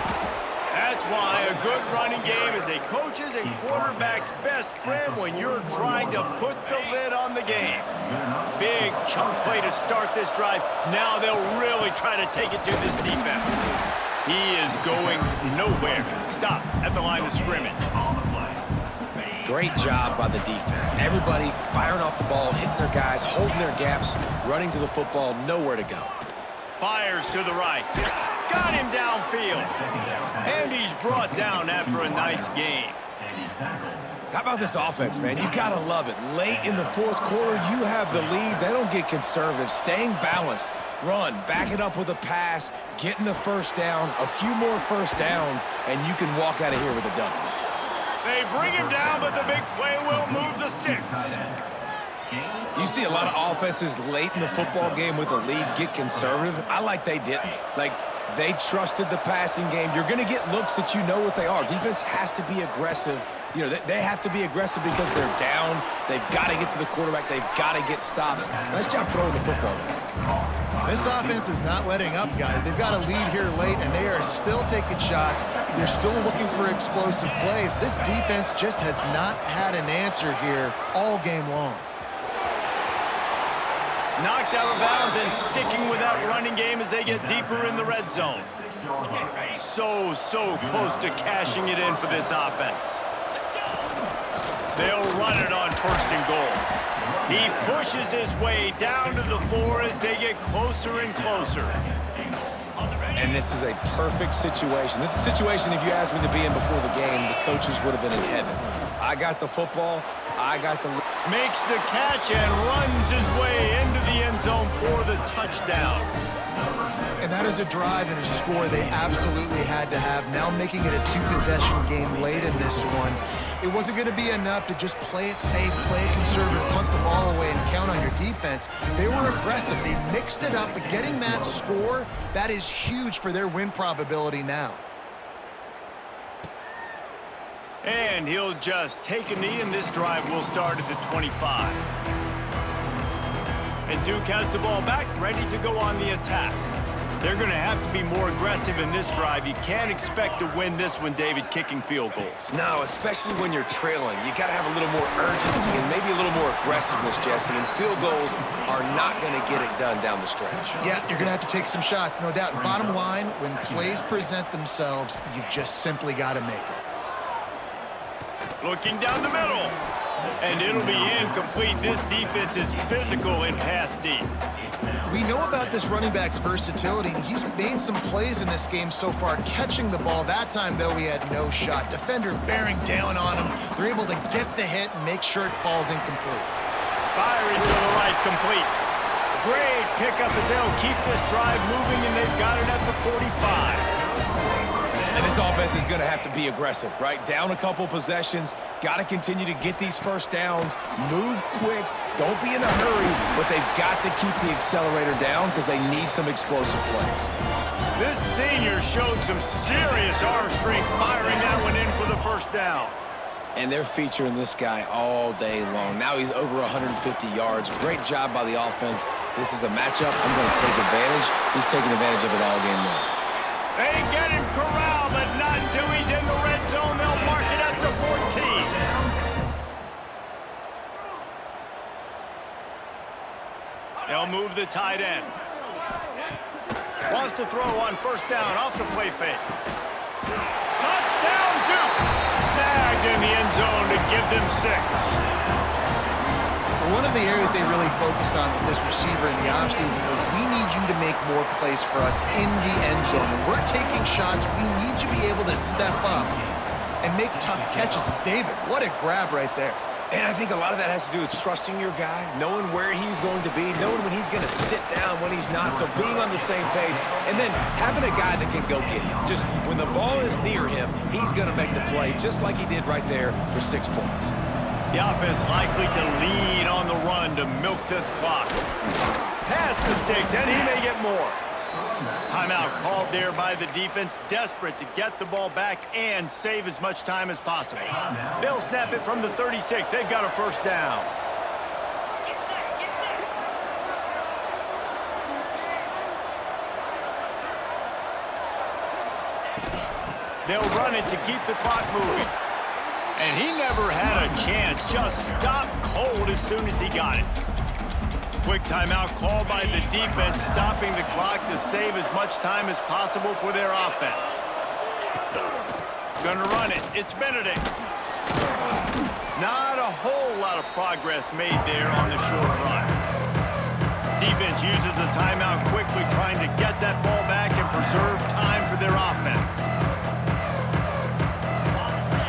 That's why a good running game is a coach's and quarterback's best friend when you're trying to put the lid on the game. Big chunk play to start this drive. Now they'll really try to take it to this defense. He is going nowhere. Stop at the line of scrimmage. Great job by the defense. Everybody firing off the ball, hitting their guys, holding their gaps, running to the football, nowhere to go. Fires to the right. Got him downfield. And he's brought down after a nice game. How about this offense, man? You gotta love it. Late in the fourth quarter, you have the lead. They don't get conservative. Staying balanced. Run, back it up with a pass, getting the first down, a few more first downs, and you can walk out of here with a W. They bring him down, but the big play will move the sticks. You see a lot of offenses late in the football game with a lead get conservative. I like they didn't. Like, they trusted the passing game. You're going to get looks that you know what they are. Defense has to be aggressive. You know, they have to be aggressive because they're down. They've got to get to the quarterback. They've got to get stops. Nice job throwing the football there. This offense is not letting up, guys. They've got a lead here late, and they are still taking shots. They're still looking for explosive plays. This defense just has not had an answer here all game long. Knocked out of bounds and sticking with that running game as they get deeper in the red zone. So close to cashing it in for this offense. They'll run it on first and goal. He pushes his way down to the 4 as they get closer and closer. And this is a perfect situation. This is a situation, if you asked me to be in before the game, the coaches would have been in heaven. I got the football. I got the... Makes the catch and runs his way into the end zone for the touchdown. And that is a drive and a score they absolutely had to have. Now making it a 2-possession game late in this one. It wasn't going to be enough to just play it safe, play it conservative, punt the ball away, and count on your defense. They were aggressive. They mixed it up, but getting that score, that is huge for their win probability now. And he'll just take a knee, and this drive will start at the 25. And Duke has the ball back, ready to go on the attack. They're going to have to be more aggressive in this drive. You can't expect to win this one, David, kicking field goals. No, especially when you're trailing. You got to have a little more urgency and maybe a little more aggressiveness, Jesse. And field goals are not going to get it done down the stretch. Yeah, you're going to have to take some shots, no doubt. Bottom line, when plays present themselves, you've just simply got to make them. Looking down the middle. And it'll be incomplete. This defense is physical in pass deep. We know about this running back's versatility. He's made some plays in this game so far, catching the ball. That time, though, he had no shot. Defender bearing down on him. They're able to get the hit and make sure it falls incomplete. Firing to the right, complete. Great pickup as they'll keep this drive moving, and they've got it at the 45. And this offense is going to have to be aggressive, right? Down a couple possessions, got to continue to get these first downs, move quick, don't be in a hurry, but they've got to keep the accelerator down because they need some explosive plays. This senior showed some serious arm strength firing that one in for the first down. And they're featuring this guy all day long. Now he's over 150 yards. Great job by the offense. This is a matchup. I'm going to take advantage. He's taking advantage of it all game long. They get him corralled, but not until he's in the red zone. They'll mark it at the 14. They'll move the tight end. Wants to throw on first down off the play fake. Touchdown, Duke! Snagged in the end zone to give them 6. One of the areas they really focused on with this receiver in the offseason was we need you to make more plays for us in the end zone. When we're taking shots, we need you to be able to step up and make tough catches. And David, what a grab right there. And I think a lot of that has to do with trusting your guy, knowing where he's going to be, knowing when he's going to sit down, when he's not, so being on the same page, and then having a guy that can go get him. Just when the ball is near him, he's going to make the play just like he did right there for 6 points. The offense likely to lean on the run to milk this clock. Pass the sticks, and he may get more. Timeout called there by the defense, desperate to get the ball back and save as much time as possible. They'll snap it from the 36. They've got a first down. They'll run it to keep the clock moving. And he never had a chance. Just stopped cold as soon as he got it. Quick timeout called by the defense, stopping the clock to save as much time as possible for their offense. Gonna run it. It's Benedict. Not a whole lot of progress made there on the short run. Defense uses a timeout quickly, trying to get that ball back and preserve time for their offense.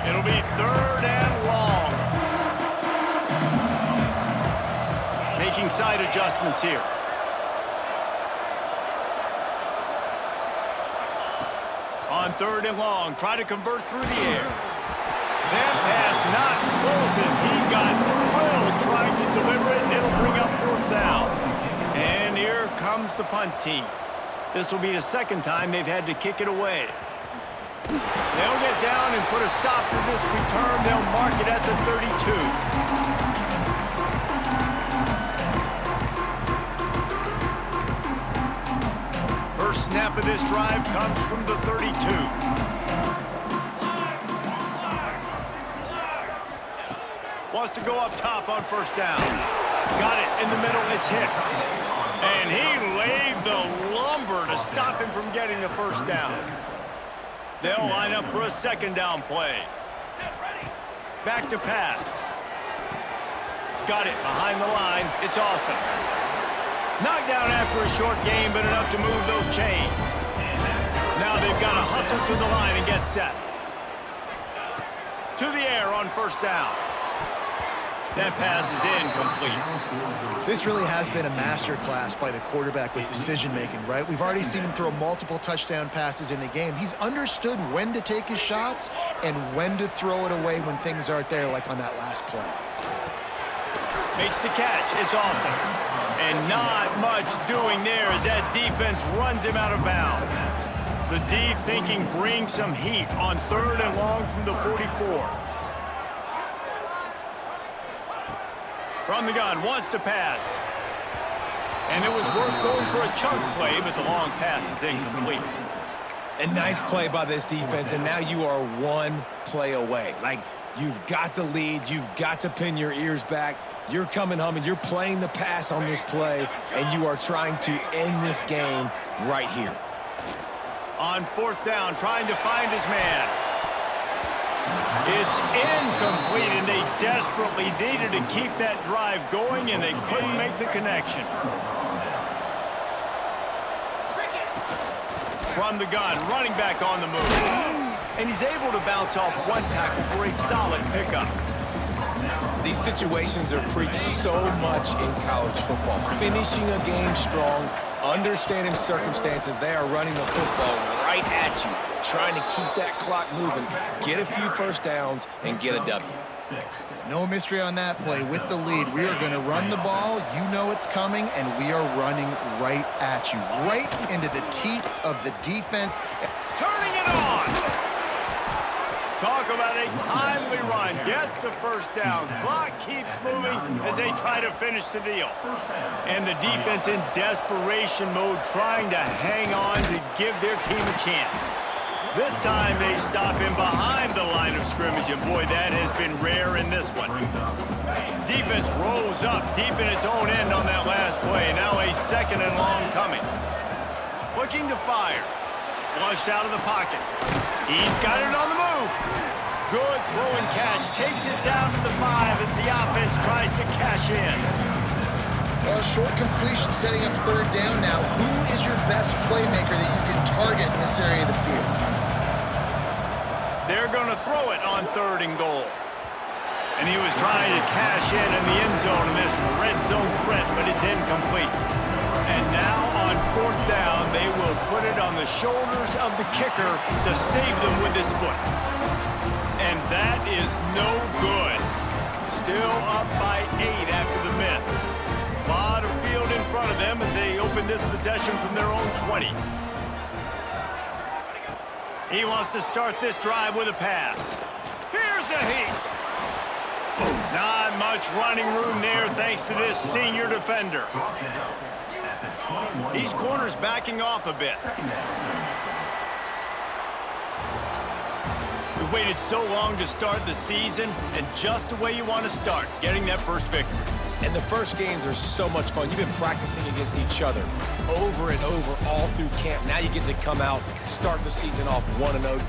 It'll be 3rd and long. Making side adjustments here. On 3rd and long, try to convert through the air. That pass not close as he got drilled trying to deliver it, and it'll bring up 4th down. And here comes the punt team. This will be the 2nd time they've had to kick it away. They'll get down and put a stop to this return. They'll mark it at the 32. First snap of this drive comes from the 32. Wants to go up top on 1st down. Got it in the middle. It's Hicks. And he laid the lumber to stop him from getting the 1st down. They'll line up for a 2nd down play. Back to pass. Got it behind the line. It's awesome. Knocked down after a short game, but enough to move those chains. Now they've got to hustle to the line and get set. To the air on 1st down. That pass is incomplete. This really has been a masterclass by the quarterback with decision-making, right? We've already seen him throw multiple touchdown passes in the game. He's understood when to take his shots and when to throw it away when things aren't there, like on that last play. Makes the catch. It's awesome. And not much doing there as that defense runs him out of bounds. The D thinking bring some heat on 3rd and long from the 44. From the gun, wants to pass. And it was worth going for a chunk play, but the long pass is incomplete. A nice play by this defense, and now you are 1 play away. Like, you've got the lead. You've got to pin your ears back. You're coming home, and you're playing the pass on this play, and you are trying to end this game right here. On 4th down, trying to find his man. It's incomplete, and they desperately needed to keep that drive going, and they couldn't make the connection. From the gun, running back on the move. And he's able to bounce off 1 tackle for a solid pickup. These situations are preached so much in college football. Finishing a game strong, understanding circumstances. They are running the football right at you, trying to keep that clock moving, get a few 1st downs, and get a W. No mystery on that play. With the lead, we are going to run the ball. You know it's coming, and we are running right at you, right into the teeth of the defense. Turning it on! Talk about a timely run. Gets the 1st down. Clock keeps moving as they try to finish the deal. And the defense in desperation mode, trying to hang on to give their team a chance. This time they stop him behind the line of scrimmage, and boy, that has been rare in this one. Defense rolls up deep in its own end on that last play. Now a 2nd and long coming. Looking to fire. Flushed out of the pocket. He's got it on the move. Good throw and catch. Takes it down to the 5 as the offense tries to cash in. Well, short completion setting up 3rd down now. Who is your best playmaker that you can target in this area of the field? They're going to throw it on 3rd and goal. And he was trying to cash in the end zone in this red zone threat, but it's incomplete. And now on 4th down, they will put it on the shoulders of the kicker to save them with his foot. And that is no good. Still up by 8 after the miss. A lot of field in front of them as they open this possession from their own 20. He wants to start this drive with a pass. Here's a heat. Not much running room there thanks to this senior defender. These corners backing off a bit. We waited so long to start the season, and just the way you want to start, getting that first victory. And the first games are so much fun. You've been practicing against each other over and over all through camp. Now you get to come out, start the season off 1-0.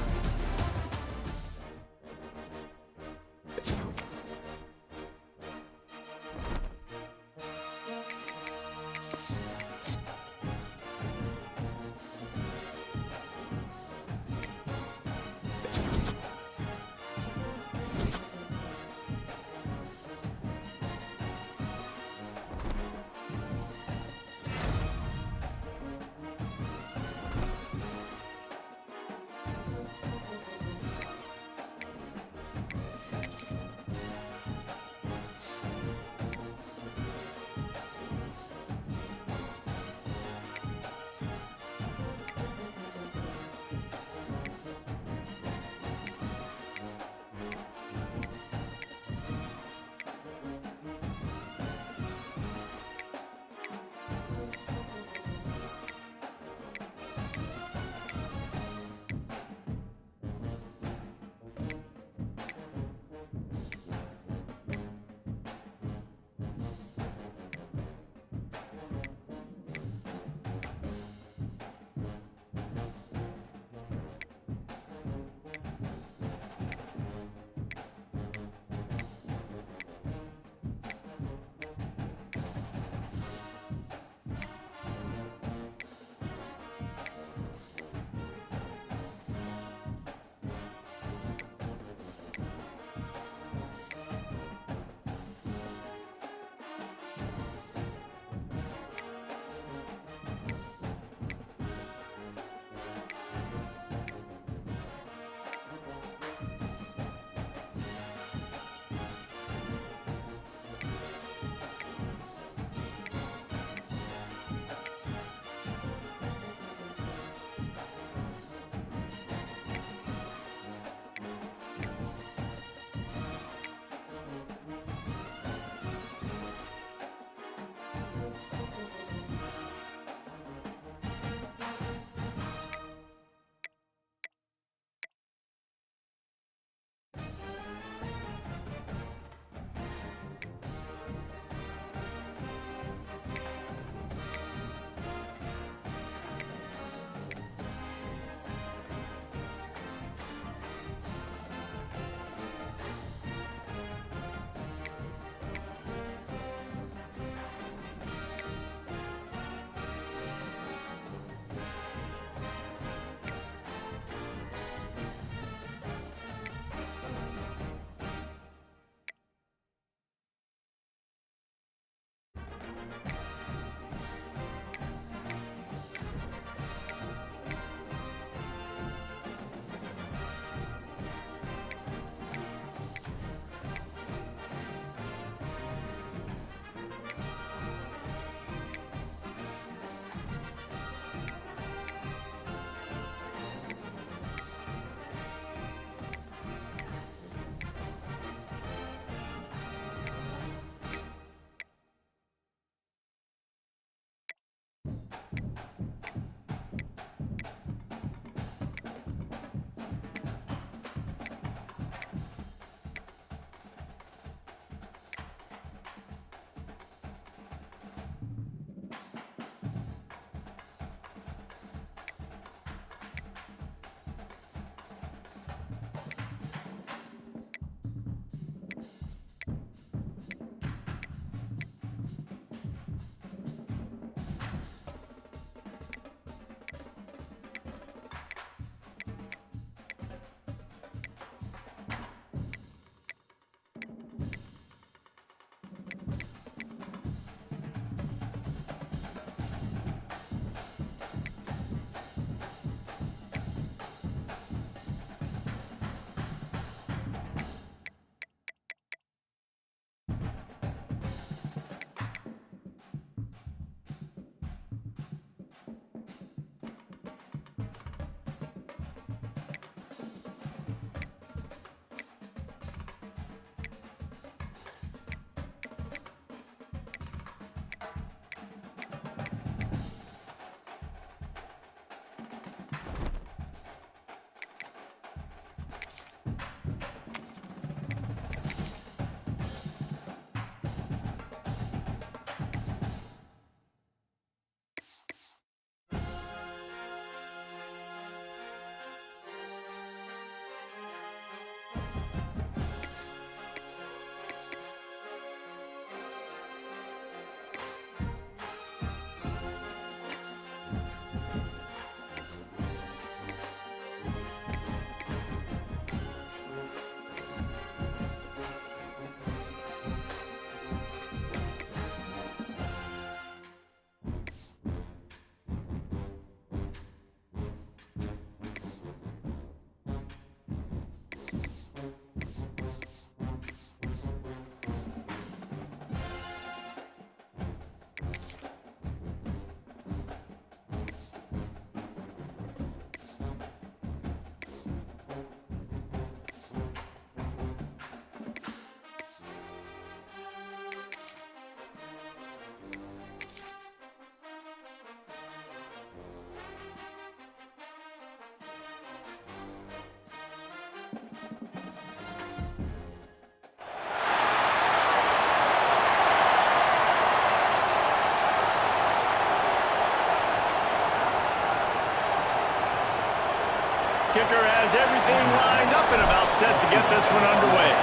kicker has everything lined up and about set to get this one underway.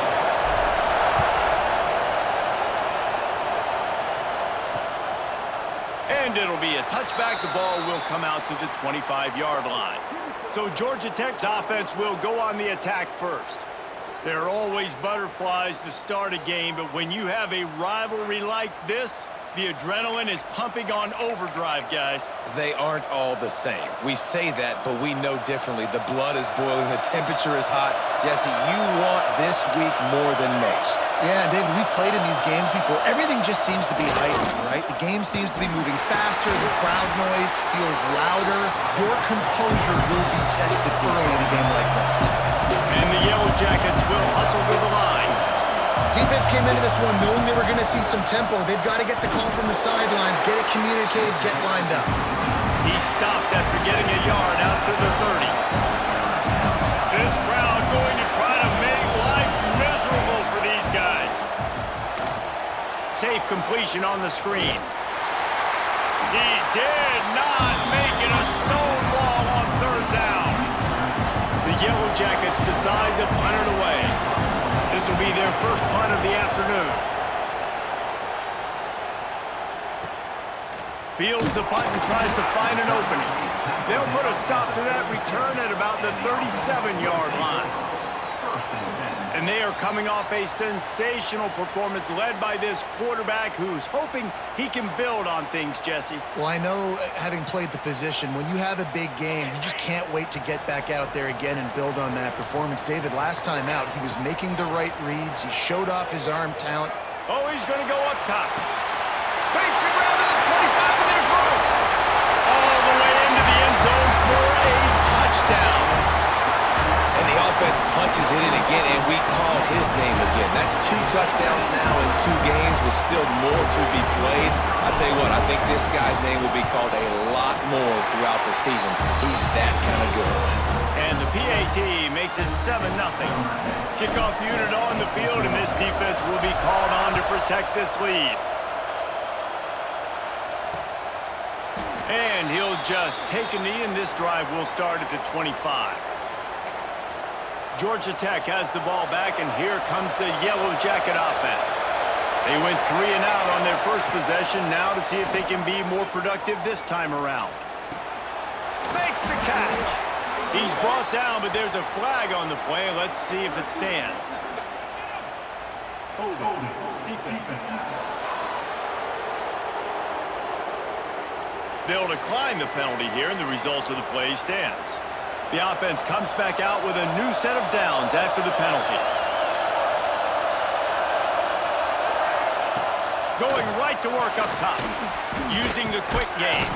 And it'll be a touchback. The ball will come out to the 25-yard line. So Georgia Tech's offense will go on the attack first. There are always butterflies to start a game, but when you have a rivalry like this, the adrenaline is pumping on overdrive, guys. They aren't all the same. We say that, but we know differently. The blood is boiling. The temperature is hot. Jesse, you want this week more than most. Yeah, David, we played in these games before. Everything just seems to be heightened, right? The game seems to be moving faster. The crowd noise feels louder. Your composure will be tested early in a game like this. And the Yellow Jackets will hustle to the line. Defense came into this one knowing they were going to see some tempo. They've got to get the call from the sidelines, get it communicated, get lined up. He stopped after getting a yard out to the 30. This crowd going to try to make life miserable for these guys. Safe completion on the screen. He did not make it a stonewall on third down. The Yellow Jackets decide to punt it away. This will be their first punt of the afternoon. Fields the punt and tries to find an opening. They'll put a stop to that return at about the 37-yard line. And they are coming off a sensational performance led by this quarterback who's hoping he can build on things, Jesse. Well, I know, having played the position, when you have a big game, you just can't wait to get back out there again and build on that performance. David, last time out, he was making the right reads. He showed off his arm talent. Oh, he's going to go up top. Makes the grab to the 25, and there's room. All the way into the end zone for a touchdown. And the offense punches it in again, and we call his name again. That's 2 touchdowns now in 2 games with still more to be played. I'll tell you what, I think this guy's name will be called a lot more throughout the season. He's that kind of good. And the PAT makes it 7-0. Kickoff unit on the field, and this defense will be called on to protect this lead. And he'll just take a knee, and this drive will start at the 25. Georgia Tech has the ball back, and here comes the Yellow Jacket offense. They went 3 and out on their first possession, now to see if they can be more productive this time around. Makes the catch. He's brought down, but there's a flag on the play. Let's see if it stands. They'll decline the penalty here, and the result of the play stands. The offense comes back out with a new set of downs after the penalty. Going right to work up top, using the quick game.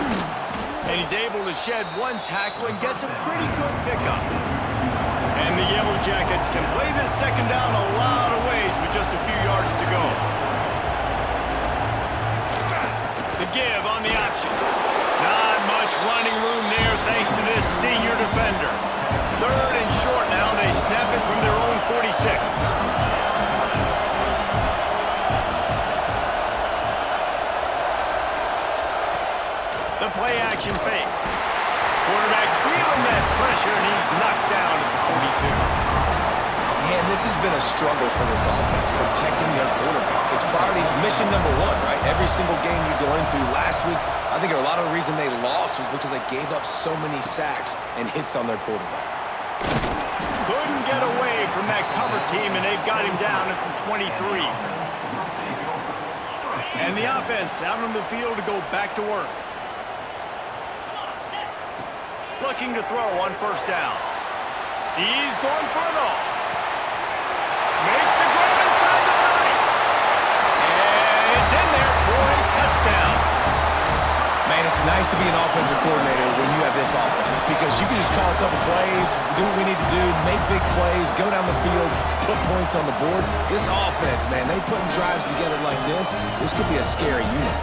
And he's able to shed 1 tackle and gets a pretty good pickup. And the Yellow Jackets can play this second down a lot of ways with just a few yards to go. The give on the option. Not much running room there thanks to this senior defender. 3rd and short now. They snap it from their own 46. The play action fake. Quarterback feeling that pressure, and he's knocked down at the 42. Man, this has been a struggle for this offense, protecting their quarterback. It's priorities mission number 1, right? Every single game you go into. Last week, I think a lot of the reason they lost was because they gave up so many sacks and hits on their quarterback. Couldn't get away from that cover team, and they've got him down at the 23. And the offense out on the field to go back to work. Looking to throw on first down. He's going for it all. Makes the grab inside the 30. And it's in there for a touchdown. Man, it's nice to be an offensive coordinator when you have this offense because you can just call a couple plays, do what we need to do, make big plays, go down the field, put points on the board. This offense, man, they putting drives together like this. This could be a scary unit.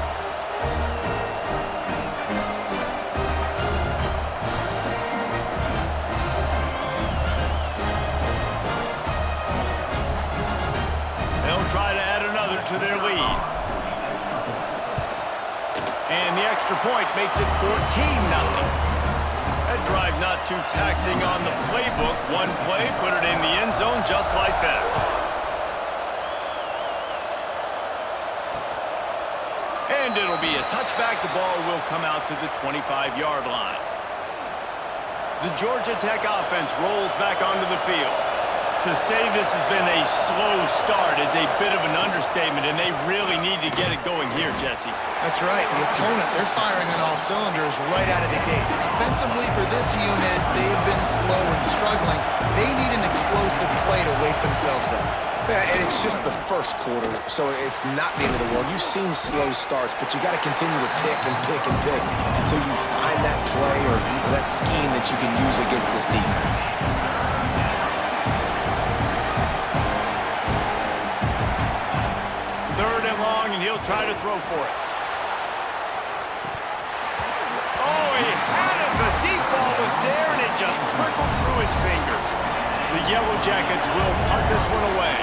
Try to add another to their lead. And the extra point makes it 14-0. That drive not too taxing on the playbook. One play, put it in the end zone just like that. And it'll be a touchback. The ball will come out to the 25-yard line. The Georgia Tech offense rolls back onto the field. To say this has been a slow start is a bit of an understatement, and they really need to get it going here, Jesse. That's right. The opponent, they're firing on all cylinders right out of the gate. Offensively for this unit, they've been slow and struggling. They need an explosive play to wake themselves up. Yeah, and it's just the first quarter, so it's not the end of the world. You've seen slow starts, but you got to continue to pick and pick and pick until you find that play or that scheme that you can use against this defense. Third and long, and he'll try to throw for it. Oh, he had it. The deep ball was there, and it just trickled through his fingers. The Yellow Jackets will punt this one away.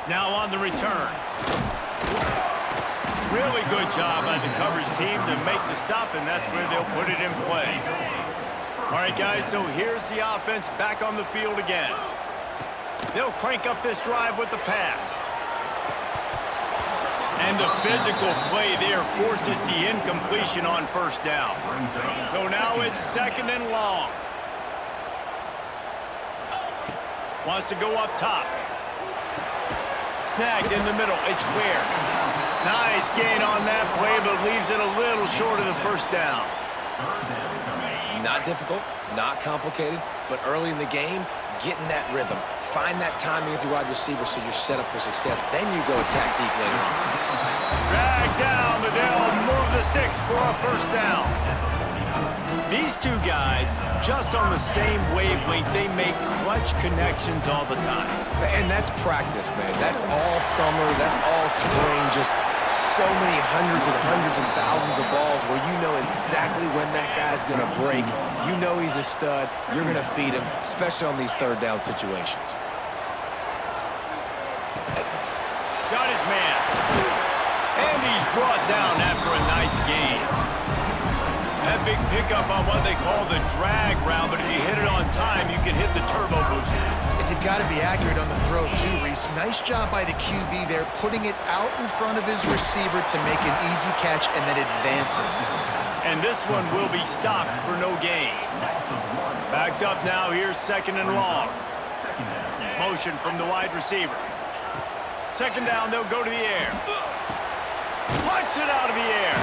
Now on the return. Really good job by the coverage team to make the stop, and that's where they'll put it in play. All right, guys, so here's the offense back on the field again. They'll crank up this drive with the pass. And the physical play there forces the incompletion on first down. So now it's second and long. Wants to go up top. Snagged in the middle. It's Ware. Nice gain on that play, but leaves it a little short of the first down. Not difficult, not complicated, but early in the game, get in that rhythm. Find that timing with your wide receiver so you're set up for success. Then you go attack deep later on. Drag down, but they'll move the sticks for a first down. These two guys, just on the same wavelength, they make clutch connections all the time. And that's practice, man. That's all summer. That's all spring. Just so many hundreds and thousands of balls where you know exactly when that guy's going to break. You know he's a stud. You're going to feed him, especially on these third down situations. Got his man. And he's brought down after a nice gain. That big pickup on what they call the drag route, but if you hit it on time, you can hit the turbo boosters. And you've got to be accurate on the throw, too, Reese. Nice job by the QB there, putting it out in front of his receiver to make an easy catch and then advance it. And this one will be stopped for no gain. Backed up now, here's second and long. Motion from the wide receiver. Second down, they'll go to the air. Punch it out of the air.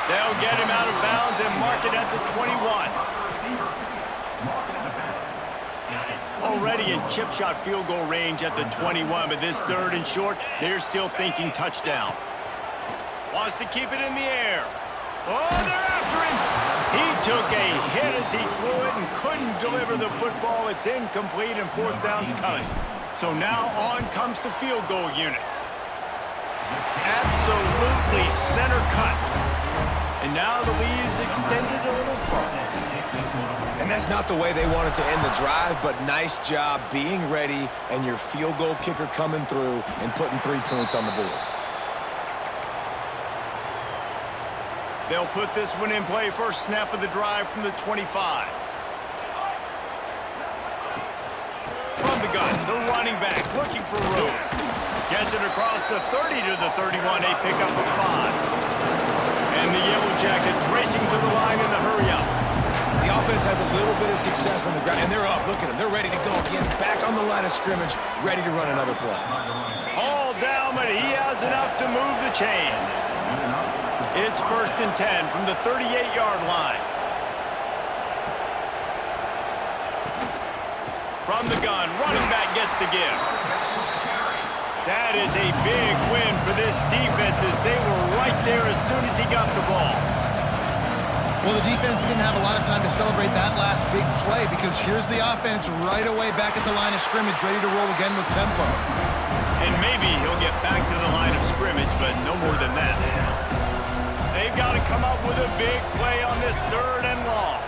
They'll get him out of bounds and mark it at the 21. Already in chip shot field goal range at the 21, but this third and short, they're still thinking touchdown. Wants to keep it in the air. Oh, they're after him. He took a hit as he threw it and couldn't deliver the football. It's incomplete and fourth down's coming. So now on comes the field goal unit. Absolutely center cut. And now the lead is extended a little further. And that's not the way they wanted to end the drive, but nice job being ready and your field goal kicker coming through and putting 3 points on the board. They'll put this one in play. First snap of the drive from the 25. From the gun, the running back looking for room. Gets it across the 30 to the 31, a pickup of 5. And the Yellow Jackets racing to the line in the hurry-up. The offense has a little bit of success on the ground, and they're up. Look at them. They're ready to go again. Back on the line of scrimmage, ready to run another play. All down, but he has enough to move the chains. It's first and 10 from the 38-yard line. From the gun, running back gets to give. That is a big win for this defense as they were right there as soon as he got the ball. Well, the defense didn't have a lot of time to celebrate that last big play because here's the offense right away back at the line of scrimmage, ready to roll again with tempo. And maybe he'll get back to the line of scrimmage, but no more than that. They've got to come up with a big play on this third and long.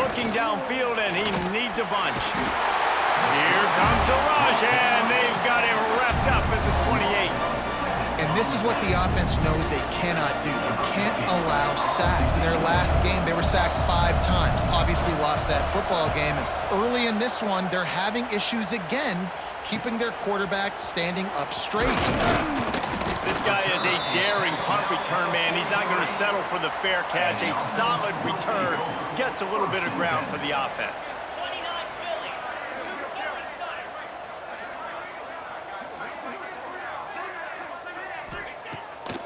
Looking downfield, and he needs a bunch. Here comes the rush, and they've got him wrapped up what the offense knows they cannot do. They can't allow sacks. In their last game, they were sacked 5 times. Obviously lost that football game. And early in this one, they're having issues again, keeping their quarterback standing up straight. This guy is a daring punt return man. He's not going to settle for the fair catch. A solid return gets a little bit of ground for the offense.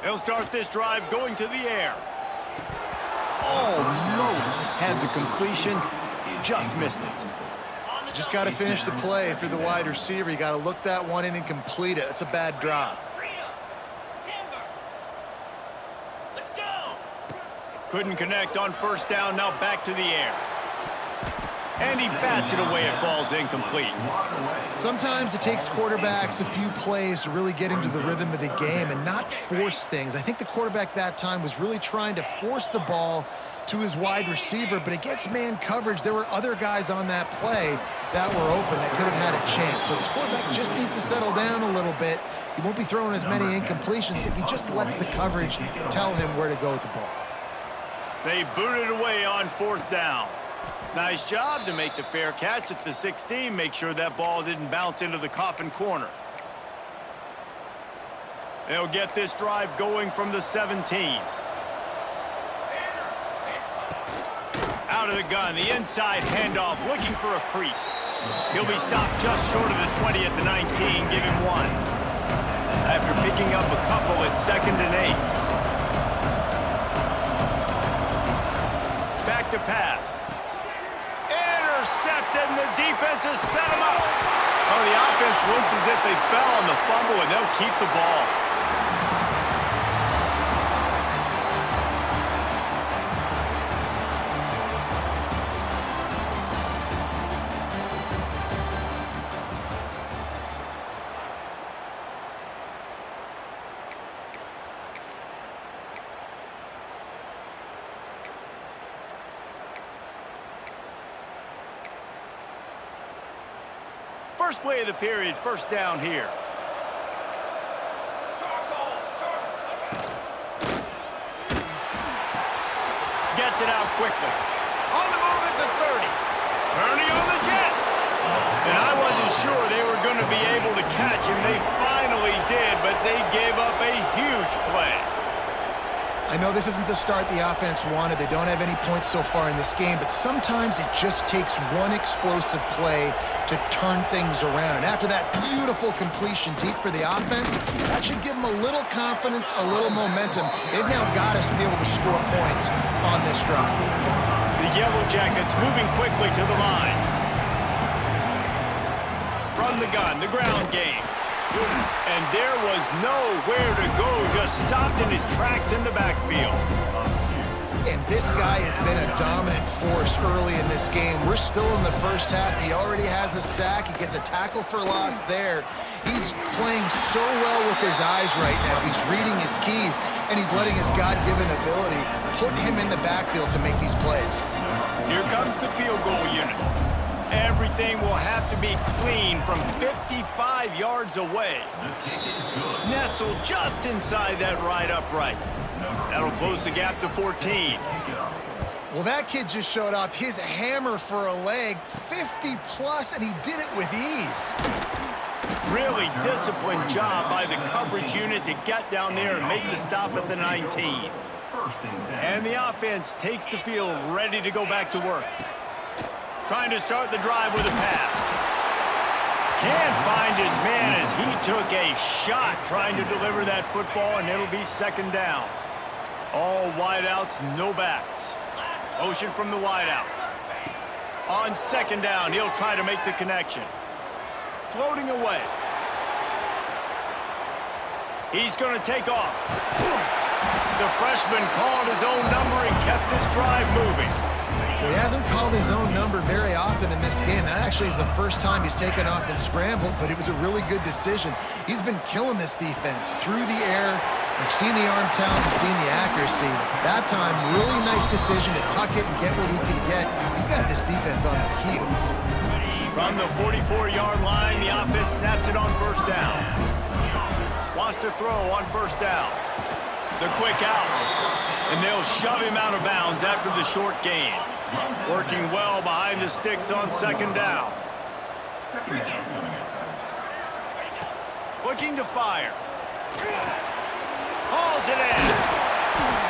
He'll start this drive going to the air. Almost had the completion, just missed it. Just got to finish the play for the wide receiver. You got to look that one in and complete it. It's a bad drop. Couldn't connect on first down, now back to the air. And he bats it away, it falls incomplete. Sometimes it takes quarterbacks a few plays to really get into the rhythm of the game and not force things. I think the quarterback that time was really trying to force the ball to his wide receiver, but against man coverage, there were other guys on that play that were open that could have had a chance. So this quarterback just needs to settle down a little bit. He won't be throwing as many incompletions if he just lets the coverage tell him where to go with the ball. They booted away on fourth down. Nice job to make the fair catch at the 16. Make sure that ball didn't bounce into the coffin corner. They'll get this drive going from the 17. Out of the gun, the inside handoff, looking for a crease. He'll be stopped just short of the 20 at the 19, give him 1. After picking up a couple, it's 2nd and 8. Back to pass. Intercepted, and the defense has set him up. Oh, the offense looks as if they fell on the fumble, and they'll keep the ball. First play of the period, first down here. Gets it out quickly. On the move at the 30. Turning on the Jets. And I wasn't sure they were going to be able to catch him. They finally did, but they gave up a huge play. I know this isn't the start the offense wanted. They don't have any points so far in this game, but sometimes it just takes one explosive play to turn things around. And after that beautiful completion deep for the offense, that should give them a little confidence, a little momentum. They've now got us to be able to score points on this drive. The Yellow Jackets moving quickly to the line. From the gun, the ground game. And there was nowhere to go, just stopped in his tracks in the backfield. And this guy has been a dominant force early in this game. We're still in the first half. He already has a sack. He gets a tackle for loss there. He's playing so well with his eyes right now. He's reading his keys, and he's letting his God-given ability put him in the backfield to make these plays. Here comes the field goal unit. Everything will have to be clean from 55 yards away. Nestled just inside that right upright. That'll close the gap to 14. Well, that kid just showed off his hammer for a leg, 50-plus, and he did it with ease. Really disciplined job by the coverage unit to get down there and make the stop at the 19. And the offense takes the field ready to go back to work. Trying to start the drive with a pass. Can't find his man as he took a shot trying to deliver that football, and it'll be 2nd down. All wideouts, no backs. Motion from the wideout. On 2nd down, he'll try to make the connection. Floating away. He's going to take off. The freshman called his own number and kept this drive moving. Well, he hasn't called his own number very often in this game. That actually is the first time he's taken off and scrambled, but it was a really good decision. He's been killing this defense through the air. You've seen the arm talent, you've seen the accuracy. That time, really nice decision to tuck it and get what he can get. He's got this defense on their heels. From the 44-yard line, the offense snaps it on first down. Wants to throw on first down. The quick out. And they'll shove him out of bounds after the short gain. Working well behind the sticks on second down. Looking to fire. Hauls it in.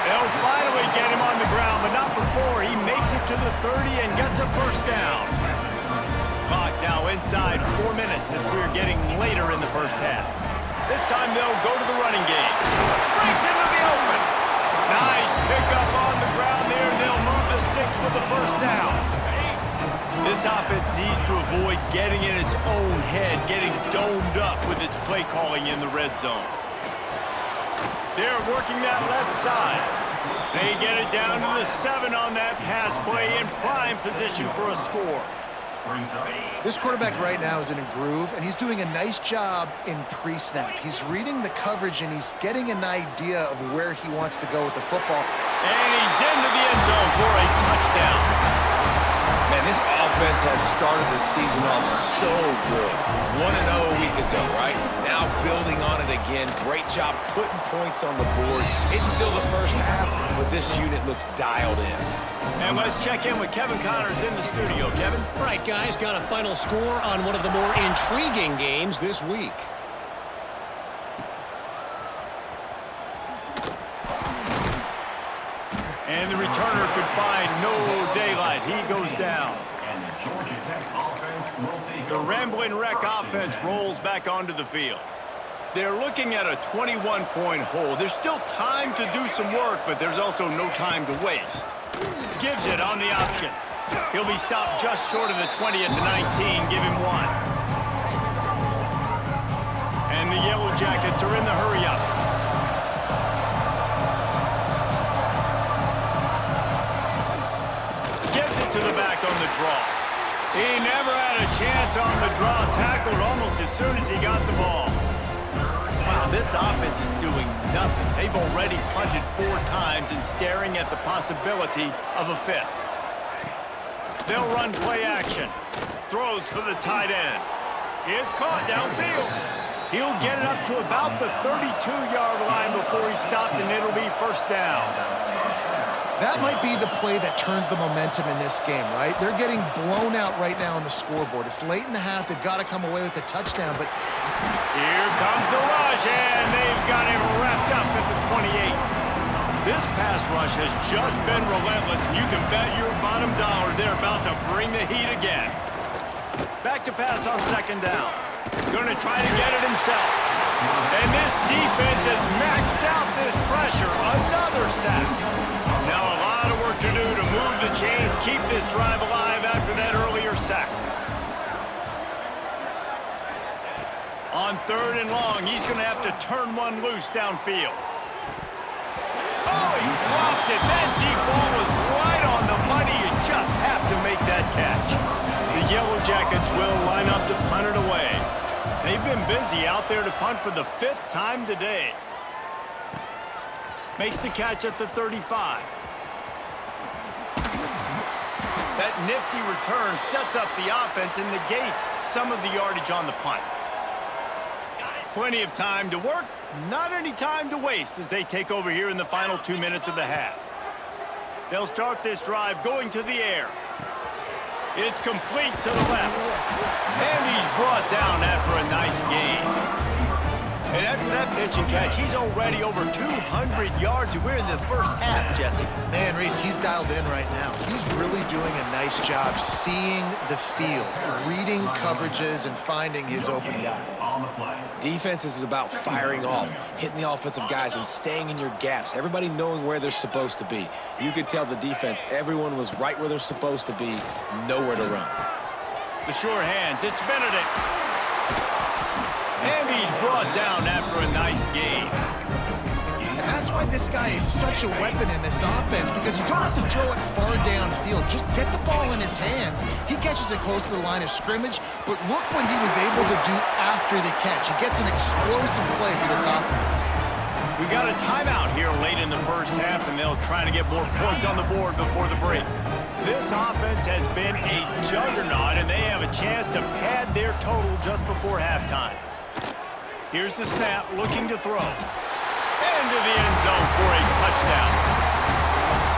They'll finally get him on the ground, but not before he makes it to the 30 and gets a first down. Clock now inside 4 minutes as we're getting later in the first half. This time they'll go to the running game. Breaks into the open. Nice pickup on the ground there. They'll move the sticks with the first down. This offense needs to avoid getting in its own head, getting domed up with its play calling in the red zone. They're working that left side. They get it down to the 7 on that pass play in prime position for a score. This quarterback right now is in a groove, and he's doing a nice job in pre-snap. He's reading the coverage, and he's getting an idea of where he wants to go with the football. And he's into the end zone for a touchdown. Man, this offense has started the season off so good. 1-0 a week ago, right? Now building on it again. Great job putting points on the board. It's still the first half, but this unit looks dialed in. And let's check in with Kevin Connors in the studio. Kevin? Right, guys, got a final score on one of the more intriguing games this week. And the returner could find no daylight. He goes down. The Rambling Wreck offense rolls back onto the field. They're looking at a 21-point hole. There's still time to do some work, but there's also no time to waste. Gives it on the option. He'll be stopped just short of the 20 at the 19. Give him 1. And the Yellow Jackets are in the hurry-up. Gives it to the back on the draw. He never had a chance on the draw. Tackled almost as soon as he got the ball. Wow, this offense is doing nothing. They've already punted 4 times and staring at the possibility of a 5th. They'll run play action. Throws for the tight end. It's caught downfield. He'll get it up to about the 32-yard line before he's stopped, and it'll be first down. That might be the play that turns the momentum in this game, right? They're getting blown out right now on the scoreboard. It's late in the half. They've got to come away with a touchdown, but here comes the rush, and they've got him wrapped up at the 28. This pass rush has just been relentless, and you can bet your bottom dollar they're about to bring the heat again. Back to pass on second down. Going to try to get it himself. And this defense has maxed out this pressure. Another sack. Now a lot of work to do to move the chains, keep this drive alive after that earlier sack. On 3rd and long, he's going to have to turn one loose downfield. Oh, he dropped it. That deep ball was right on the money. You just have to make that catch. The Yellow Jackets will line up to punt it away. They've been busy out there to punt for the 5th time today. Makes the catch at the 35. That nifty return sets up the offense and negates some of the yardage on the punt. Plenty of time to work, not any time to waste as they take over here in the final 2 minutes of the half. They'll start this drive going to the air. It's complete to the left. And he's brought down after a nice gain. And after that pitch and catch, he's already over 200 yards. We're in the first half, Jesse. man, Reese, he's dialed in right now. He's really doing a nice job seeing the field, reading coverages, and finding his open guy. Defense is about firing off, hitting the offensive guys, and staying in your gaps. Everybody knowing where they're supposed to be. You could tell the defense, everyone was right where they're supposed to be, nowhere to run. The sure hands, it's Benedict. And he's brought down after a nice gain. And that's why this guy is such a weapon in this offense, because you don't have to throw it far downfield. Just get the ball in his hands. He catches it close to the line of scrimmage, but look what he was able to do after the catch. He gets an explosive play for this offense. We got a timeout here late in the first half, and they'll try to get more points on the board before the break. This offense has been a juggernaut, and they have a chance to pad their total just before halftime. Here's the snap, looking to throw. Into the end zone for a touchdown.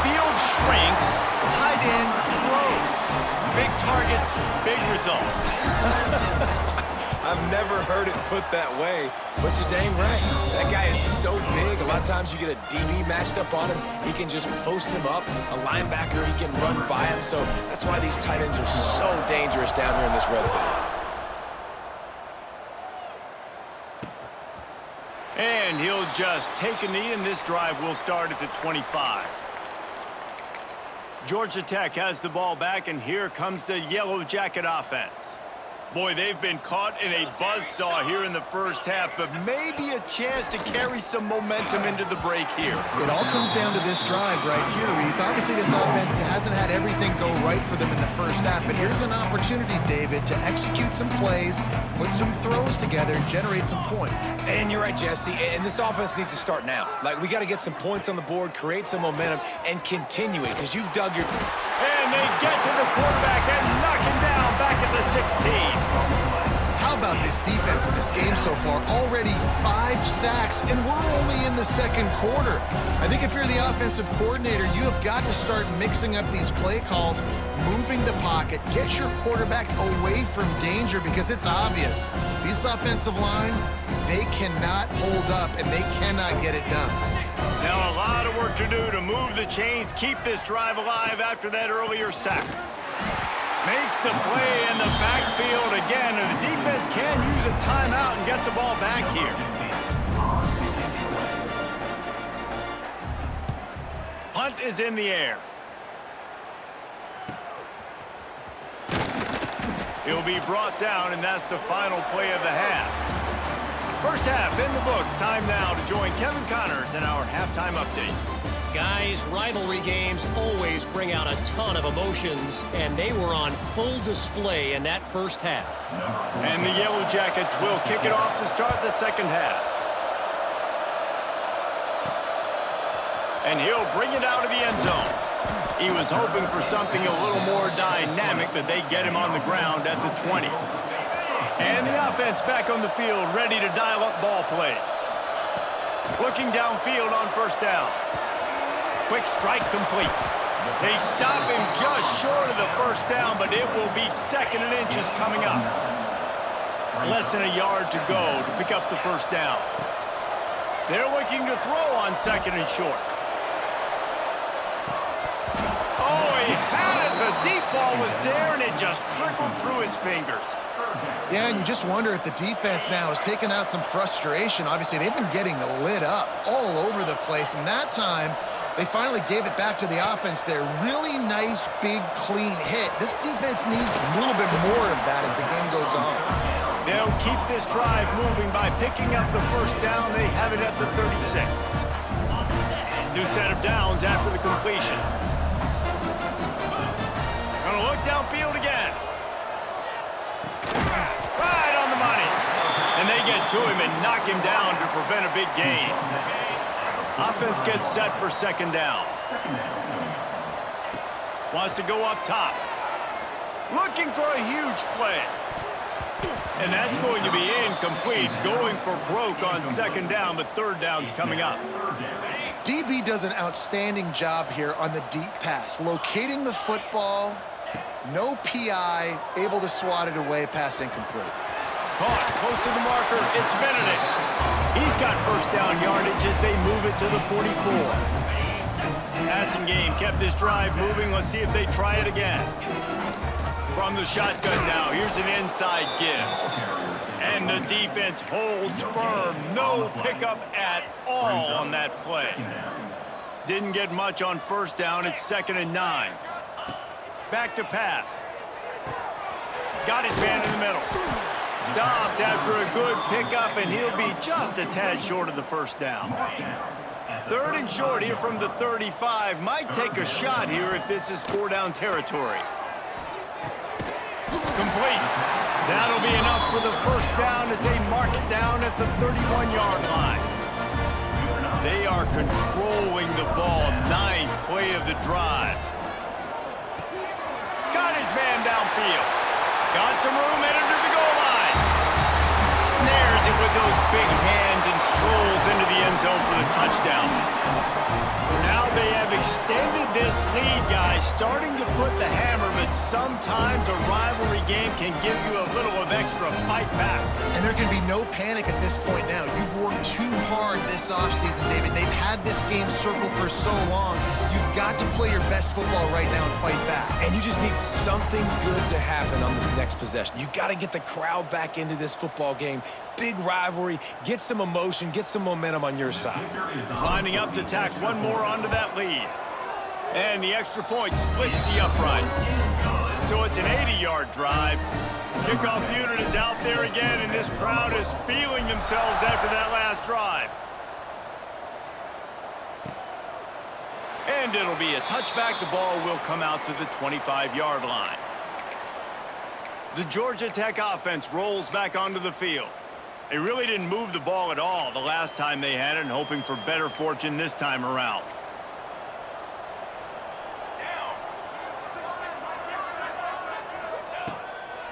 Field shrinks, tight end grows. Big targets, big results. I've never heard it put that way, but you're dang right. That guy is so big. A lot of times you get a DB matched up on him. He can just post him up. A linebacker, he can run by him. So that's why these tight ends are so dangerous down here in this red zone. And he'll just take a knee, and this drive will start at the 25. Georgia Tech has the ball back, and here comes the Yellow Jacket offense. Boy, they've been caught in a buzzsaw here in the first half, but maybe a chance to carry some momentum into the break here. It all comes down to this drive right here, Reese. Obviously, this offense hasn't had everything go right for them in the first half, but here's an opportunity, David, to execute some plays, put some throws together, and generate some points. And you're right, Jesse, and this offense needs to start now. Like, we got to get some points on the board, create some momentum, and continue it, because you've dug your... And they get to the quarterback and knock him down back at the 16. How about this defense in this game so far? Already 5 sacks, and we're only in the second quarter. I think if you're the offensive coordinator, you have got to start mixing up these play calls, moving the pocket, get your quarterback away from danger, because it's obvious. This offensive line, they cannot hold up, and they cannot get it done. Now a lot of work to do to move the chains, keep this drive alive after that earlier sack. Makes the play in the backfield again, and the defense can use a timeout and get the ball back here. Punt is in the air. He'll be brought down, and that's the final play of the half. First half in the books. Time now to join Kevin Connors in our halftime update. Guys, rivalry games always bring out a ton of emotions, and they were on full display in that first half. And the Yellow Jackets will kick it off to start the second half. And he'll bring it out of the end zone. He was hoping for something a little more dynamic, but they get him on the ground at the 20. And the offense back on the field, ready to dial up ball plays. Looking downfield on first down. Quick strike complete. They stop him just short of the first down, but it will be 2nd and inches coming up. Less than a yard to go to pick up the first down. They're looking to throw on 2nd and short. Oh, he had it. The deep ball was there, and it just trickled through his fingers. Yeah, and you just wonder if the defense now has taken out some frustration. Obviously, they've been getting lit up all over the place, and that time, they finally gave it back to the offense there. Really nice, big, clean hit. This defense needs a little bit more of that as the game goes on. They'll keep this drive moving by picking up the first down. They have it at the 36. New set of downs after the completion. Gonna look downfield again. Right on the money. And they get to him and knock him down to prevent a big gain. Offense gets set for 2nd down. Wants to go up top. Looking for a huge play. And that's going to be incomplete. Going for broke on 2nd down, but 3rd down's coming up. DB does an outstanding job here on the deep pass. Locating the football, no PI, able to swat it away, pass incomplete. Caught close to the marker. It's Benedict. He's got first down yardage as they move it to the 44. Passing game kept this drive moving. Let's see if they try it again. From the shotgun now, here's an inside give. And the defense holds firm. No pickup at all on that play. Didn't get much on first down. It's 2nd and 9. Back to pass. Got his man in the middle. Stopped after a good pickup, and he'll be just a tad short of the first down. 3rd and short here from the 35. Might take a shot here if this is 4-down territory. Complete. That'll be enough for the first down as they mark it down at the 31-yard line. They are controlling the ball. 9th play of the drive. Got his man downfield. Got some room, headed to the goal line. Snares it with those big hands and strolls into the end zone for the touchdown. Now they have extended this lead, guys, starting to put the hammer, but sometimes a rivalry game can give you a little of extra fight back. And there can be no panic at this point now. You've worked too hard this offseason, David. They've had this game circled for so long. You've got to play your best football right now and fight back. And you just need something good to happen on this next possession. You got to get the crowd back into this football game. Big rivalry. Get some emotion. Get some momentum on your side. Lining up to tack one more onto that lead. And the extra point splits the uprights. So it's an 80-yard drive. Kickoff unit is out there again, and this crowd is feeling themselves after that last drive. And it'll be a touchback. The ball will come out to the 25-yard line. The Georgia Tech offense rolls back onto the field. They really didn't move the ball at all the last time they had it, and hoping for better fortune this time around.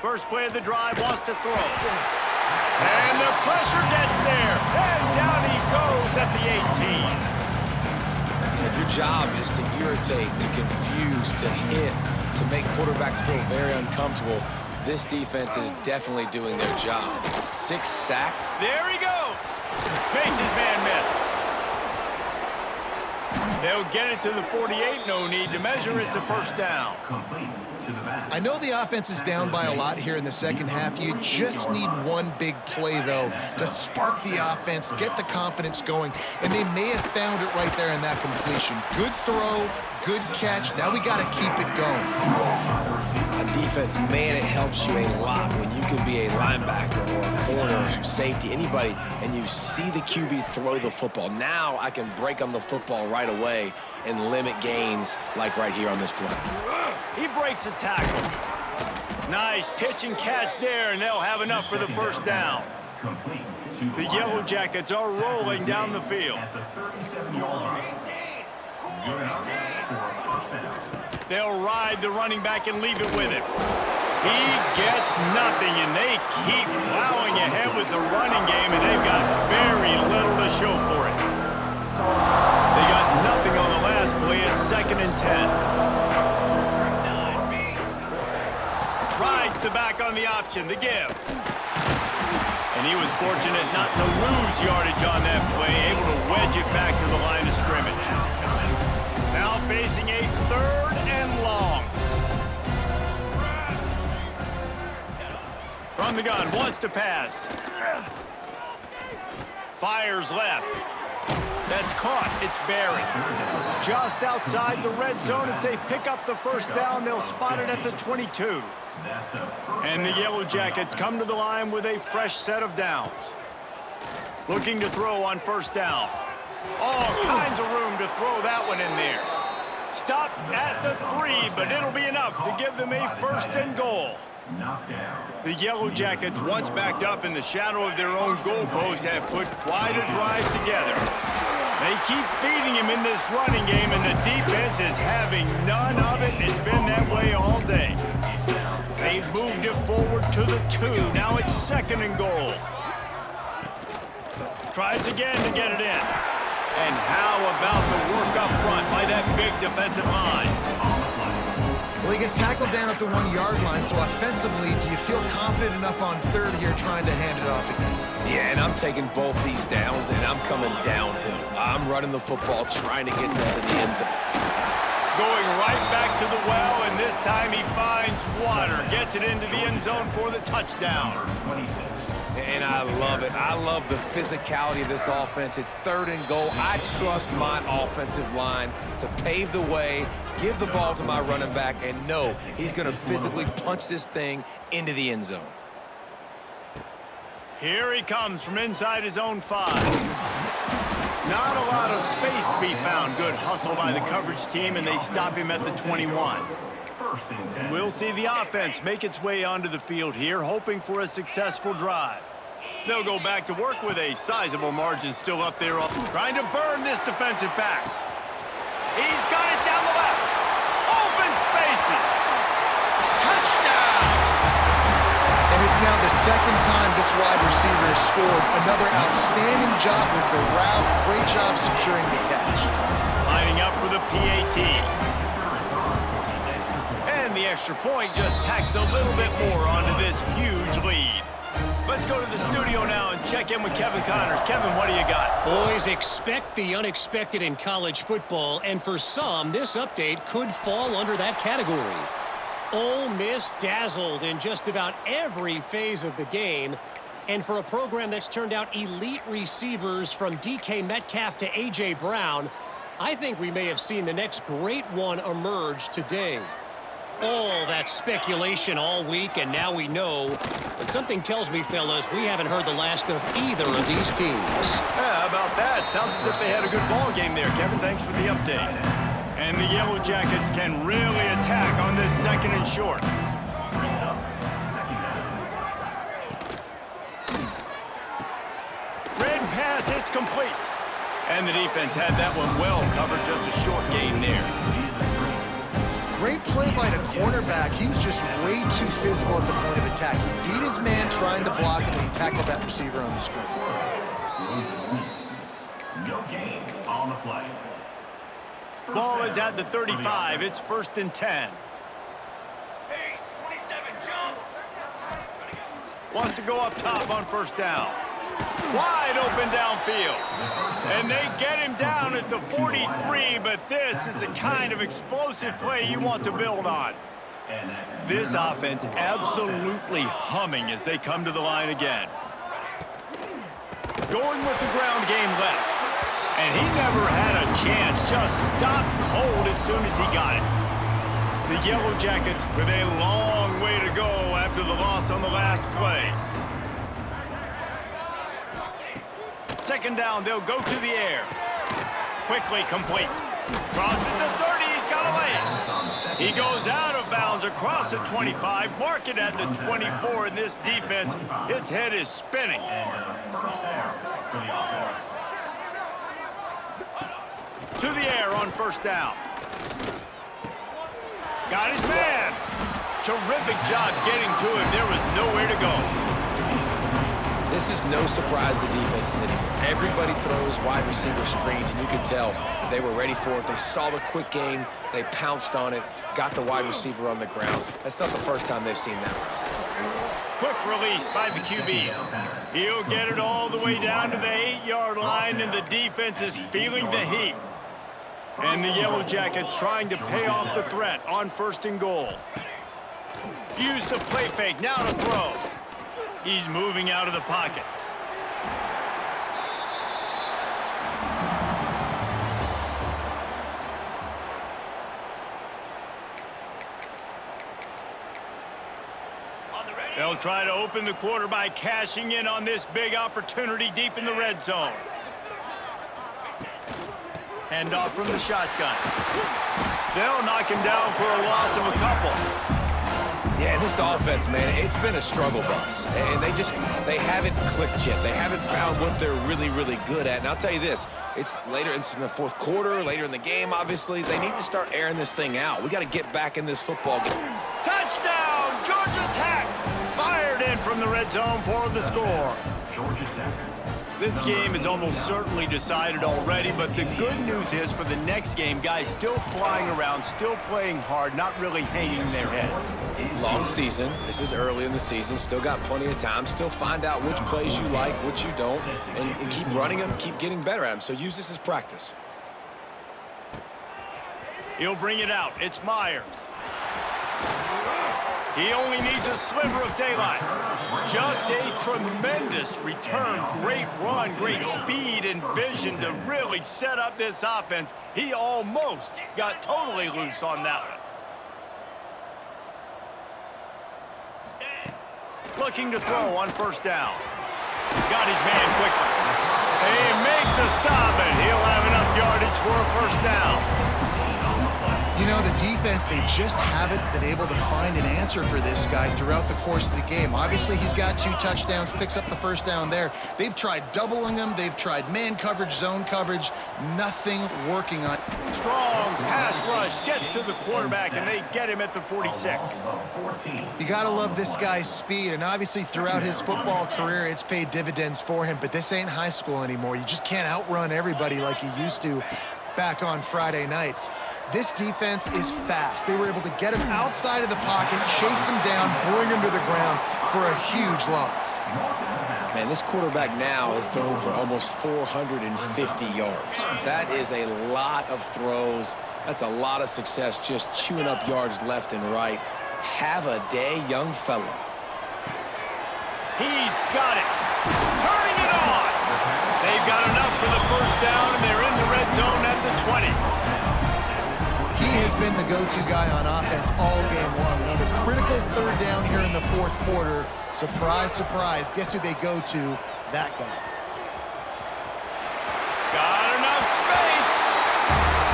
First play of the drive, wants to throw. And the pressure gets there. And down he goes at the 18. And if your job is to irritate, to confuse, to hit, to make quarterbacks feel very uncomfortable, this defense is definitely doing their job. 6 sack. There he goes. Makes his man miss. They'll get it to the 48. No need to measure. It's a first down. I know the offense is down by a lot here in the second half. You just need one big play, though, to spark the offense, get the confidence going, and they may have found it right there in that completion. Good throw, good catch. Now we got to keep it going. On defense, man, it helps you a lot when you can be a linebacker or a corner or safety, anybody, and you see the QB throw the football. Now I can break on the football right away and limit gains like right here on this play. He breaks a tackle. Nice pitch and catch there, and they'll have enough for the first down. The Yellow Jackets are rolling down the field. They'll ride the running back and leave it with him. He gets nothing, and they keep plowing ahead with the running game, and they've got very little to show for it. They got nothing on the last play. It's 2nd and 10. Rides the back on the option, the give. And he was fortunate not to lose yardage on that play, able to wedge it back to the line of scrimmage. Now facing a 3rd and long. From the gun, wants to pass. Fires left. That's caught. It's Barry. Just outside the red zone as they pick up the first down. They'll spot it at the 22. And the Yellow Jackets come to the line with a fresh set of downs. Looking to throw on first down. All kinds of room to throw that one in there. Stopped at the 3, but it'll be enough to give them a 1st and goal. The Yellow Jackets, once backed up in the shadow of their own goalpost, have put quite a drive together. They keep feeding him in this running game, and the defense is having none of it. It's been that way all day. They've moved it forward to the 2. Now it's 2nd and goal. Tries again to get it in. And how about the work up front by that big defensive line? Well, he gets tackled down at the 1-yard line, so offensively, do you feel confident enough on 3rd here trying to hand it off again? Yeah, and I'm taking both these downs, and I'm coming downhill. I'm running the football, trying to get this in the end zone. Going right back to the well, and this time he finds water. Gets it into the end zone for the touchdown. And I love it. I love the physicality of this offense. It's 3rd and goal. I trust my offensive line to pave the way, give the ball to my running back, and know he's going to physically punch this thing into the end zone. Here he comes from inside his own 5. Not a lot of space to be found. Good hustle by the coverage team, and they stop him at the 21. We'll see the offense make its way onto the field here, hoping for a successful drive. They'll go back to work with a sizable margin still up there, trying to burn this defensive back. He's got it down the left. Open spaces. Touchdown! And his now the second time this wide receiver has scored. Another outstanding job with the route. Great job securing the catch. Lining up for the PAT. And the extra point just tacks a little bit more onto this huge lead. Let's go to the studio now and check in with Kevin Connors. Kevin, what do you got? Boys, expect the unexpected in college football, and for some, this update could fall under that category. Ole Miss dazzled in just about every phase of the game, and for a program that's turned out elite receivers from DK Metcalf to A.J. Brown, I think we may have seen the next great one emerge today. All that speculation all week, and now we know. But something tells me, fellas, we haven't heard the last of either of these teams. Yeah, how about that? Sounds as if they had a good ball game there. Kevin, thanks for the update. And the Yellow Jackets can really attack on this second and short. Red pass, it's complete. And the defense had that one well covered, just a short gain there. Great play by the cornerback. He was just way too physical at the point of attack. He beat his man trying to block him, and he tackled that receiver on the screen. No gain on the play. Ball is at the 35. It's 1st and 10. Pace, 27, jump. Wants to go up top on 1st down. Wide open downfield. And they get him down at the 43, but this is the kind of explosive play you want to build on. This offense absolutely humming as they come to the line again. Going with the ground game left. And he never had a chance, just stopped cold as soon as he got it. The Yellow Jackets with a long way to go after the loss on the last play. 2nd down, they'll go to the air. Quickly complete. Crosses the 30, he's got to lay it. He goes out of bounds across the 25, mark it at the 24, and this defense, its head is spinning. To the air on 1st down. Got his man. Terrific job getting to him. There was nowhere to go. This is no surprise to defenses anymore. Everybody throws wide receiver screens, and you can tell they were ready for it. They saw the quick game. They pounced on it, got the wide receiver on the ground. That's not the first time they've seen that route. Quick release by the QB. He'll get it all the way down to the 8-yard line, and the defense is feeling the heat. And the Yellow Jackets trying to pay off the threat on 1st and goal. Use the play fake, now to throw. He's moving out of the pocket. They'll try to open the quarter by cashing in on this big opportunity deep in the red zone. Handoff from the shotgun. They'll knock him down for a loss of a couple. Yeah, this offense, man, it's been a struggle bus. And they haven't clicked yet. They haven't found what they're really, really good at. And I'll tell you this, it's later, it's in the 4th quarter, later in the game, obviously. They need to start airing this thing out. We got to get back in this football game. Touchdown, Georgia Tech! Fired in from the red zone for the score. Georgia Tech. This game is almost certainly decided already, but the good news is for the next game, guys still flying around, still playing hard, not really hanging their heads. Long season. This is early in the season. Still got plenty of time. Still find out which plays you like, which you don't, and keep running them, keep getting better at them. So use this as practice. He'll bring it out. It's Myers. He only needs a sliver of daylight. Just a tremendous return. Great run, great speed and vision to really set up this offense. He almost got totally loose on that one. Looking to throw on 1st down. Got his man quickly. They make the stop, and he'll have enough yardage for a 1st down. You know, the defense, they just haven't been able to find an answer for this guy throughout the course of the game. Obviously, he's got 2 touchdowns, picks up the first down there. They've tried doubling him. They've tried man coverage, zone coverage. Nothing working on. Strong pass rush gets to the quarterback, and they get him at the 46. You got to love this guy's speed, and obviously throughout his football career, it's paid dividends for him, but this ain't high school anymore. You just can't outrun everybody like you used to back on Friday nights. This defense is fast. They were able to get him outside of the pocket, chase him down, bring him to the ground for a huge loss. Man, this quarterback now has thrown for almost 450 yards. That is a lot of throws. That's a lot of success, just chewing up yards left and right. Have a day, young fella. He's got it. Turning it on. They've got enough for the first down, and they're in the red zone at the 20. He has been the go-to guy on offense all game long. On a critical 3rd down here in the 4th quarter, surprise, surprise, guess who they go to? That guy. Got enough space,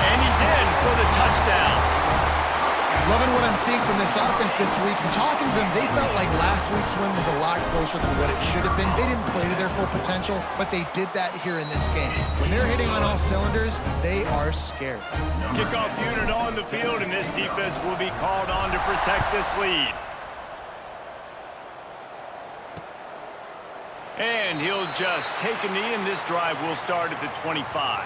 and he's in for the touchdown. Loving what I'm seeing from this offense this week. And talking to them, they felt like last week's win was a lot closer than what it should have been. They didn't play to their full potential, but they did that here in this game. When they're hitting on all cylinders, they are scared. Kickoff unit on the field, and this defense will be called on to protect this lead. And he'll just take a knee, and this drive will start at the 25.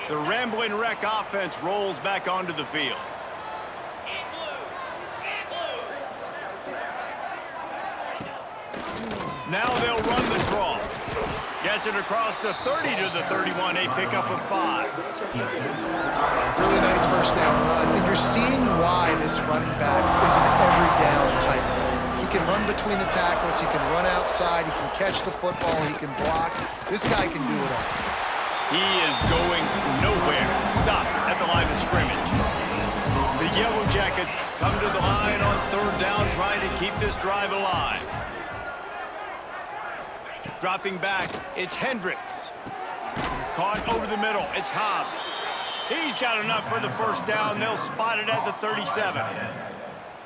The Rambling Wreck offense rolls back onto the field. Now they'll run the draw. Gets it across the 30 to the 31, a pickup of 5. Really nice first down run, and you're seeing why this running back is an every down type player. He can run between the tackles, he can run outside, he can catch the football, he can block. This guy can do it all. He is going nowhere. Stop at the line of scrimmage. The Yellow Jackets come to the line on 3rd down, trying to keep this drive alive. Dropping back, it's Hendricks. Caught over the middle, it's Hobbs. He's got enough for the first down. They'll spot it at the 37.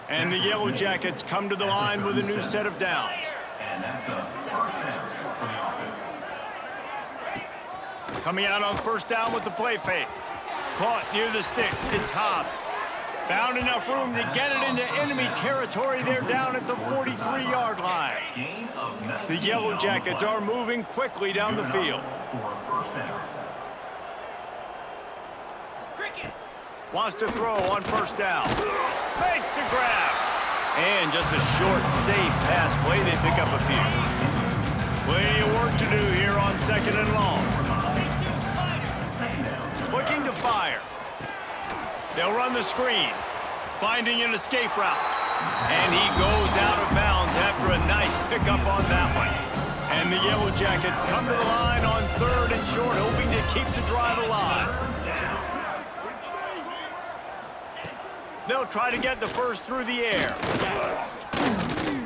And the Yellow Jackets come to the line with a new set of downs. Coming out on first down with the play fake. Caught near the sticks. It's Hobbs. Found enough room to get it into enemy territory. They're down at the 43-yard line. The Yellow Jackets are moving quickly down the field. Wants to throw on first down. Makes the grab. And just a short, safe pass play. They pick up a few. Plenty of work to do here on 2nd and long. Looking to fire. They'll run the screen, finding an escape route. And he goes out of bounds after a nice pickup on that one. And the Yellow Jackets come to the line on 3rd and short, hoping to keep the drive alive. They'll try to get the first through the air.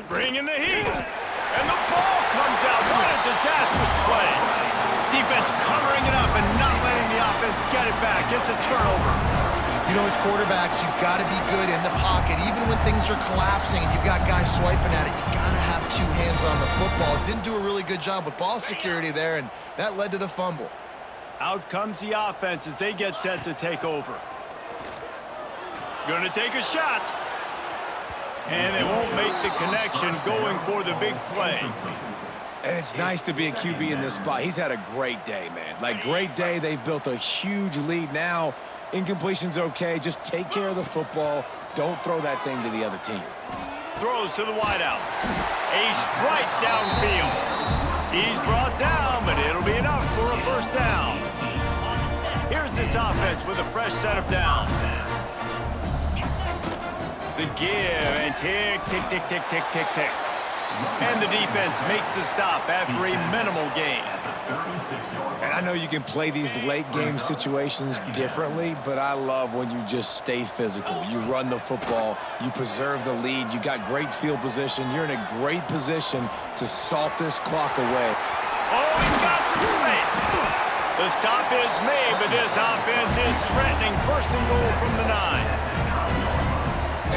Bring in the heat. And the ball comes out. What a disastrous play. Defense covering it up and not letting the offense get it back. It's a turnover. You know, as quarterbacks, you've got to be good in the pocket. Even when things are collapsing and you've got guys swiping at it, you've got to have 2 hands on the football. Didn't do a really good job with ball security there, and that led to the fumble. Out comes the offense as they get set to take over. Gonna take a shot. And they won't make the connection, going for the big play. And it's nice to be a QB in this spot. He's had a great day, man. Like, great day. They've built a huge lead now. Incompletion's okay. Just take care of the football. Don't throw that thing to the other team. Throws to the wideout. A strike downfield. He's brought down, but it'll be enough for a first down. Here's this offense with a fresh set of downs. The give and tick, tick, tick, tick, tick, tick, tick. And the defense makes the stop after a minimal gain. And I know you can play these late game situations differently, but I love when you just stay physical. You run the football, you preserve the lead, you got great field position, you're in a great position to salt this clock away. Oh, he's got some space. The stop is made, but this offense is threatening. First and goal from the 9.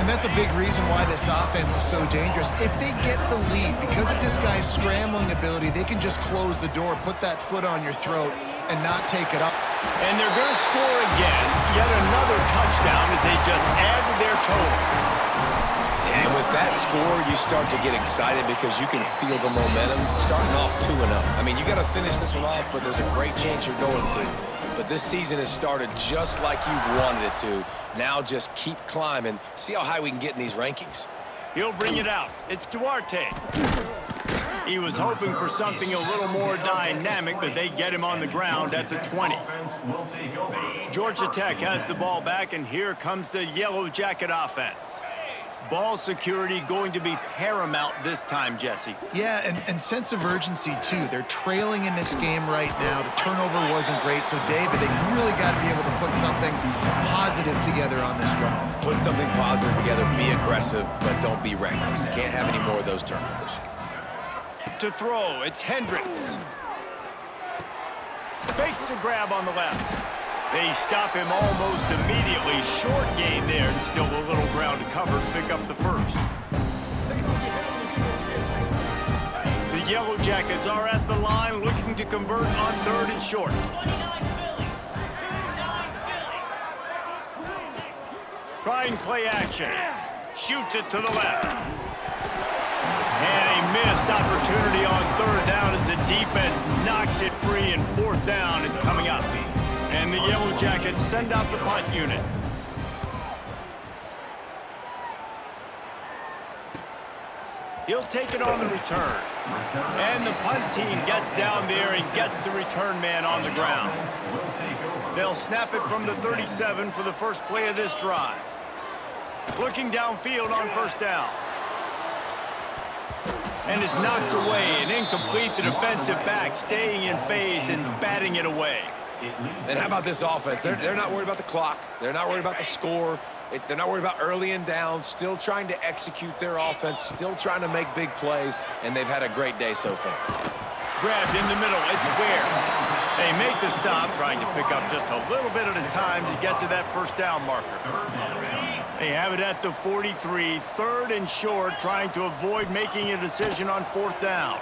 And that's a big reason why this offense is so dangerous. If they get the lead, because of this guy's scrambling ability, they can just close the door, put that foot on your throat, and not take it up. And they're going to score again. Yet another touchdown as they just add to their total. And with that score, you start to get excited because you can feel the momentum starting off 2-0. I mean, you got to finish this one off, but there's a great chance you're going to. But this season has started just like you've wanted it to. Now just keep climbing. See how high we can get in these rankings. He'll bring it out. It's Duarte. He was hoping for something a little more dynamic, but they get him on the ground at the 20. Georgia Tech has the ball back, and here comes the Yellow Jacket offense. Ball security going to be paramount this time, Jesse. Yeah, and sense of urgency, too. They're trailing in this game right now. The turnover wasn't great, so, David, they really got to be able to put something positive together on this drive. Put something positive together, be aggressive, but don't be reckless. Can't have any more of those turnovers. To throw, it's Hendricks. Fakes the grab on the left. They stop him almost immediately. Short gain there, and still a little ground to cover to pick up the first. The Yellow Jackets are at the line looking to convert on 3rd and short. Trying play action. Shoots it to the left. And a missed opportunity on 3rd down as the defense knocks it free, and 4th down is coming up. And the Yellow Jackets send out the punt unit. He'll take it on the return. And the punt team gets down there and gets the return man on the ground. They'll snap it from the 37 for the first play of this drive. Looking downfield on 1st down. And is knocked away and incomplete. The defensive back staying in phase and batting it away. And how about this offense? They're not worried about the clock. They're not worried about the score. They're not worried about early and down. Still trying to execute their offense. Still trying to make big plays. And they've had a great day so far. Grabbed in the middle. It's Ware. They make the stop, trying to pick up just a little bit at a time to get to that 1st down marker. They have it at the 43. 3rd and short, trying to avoid making a decision on 4th down.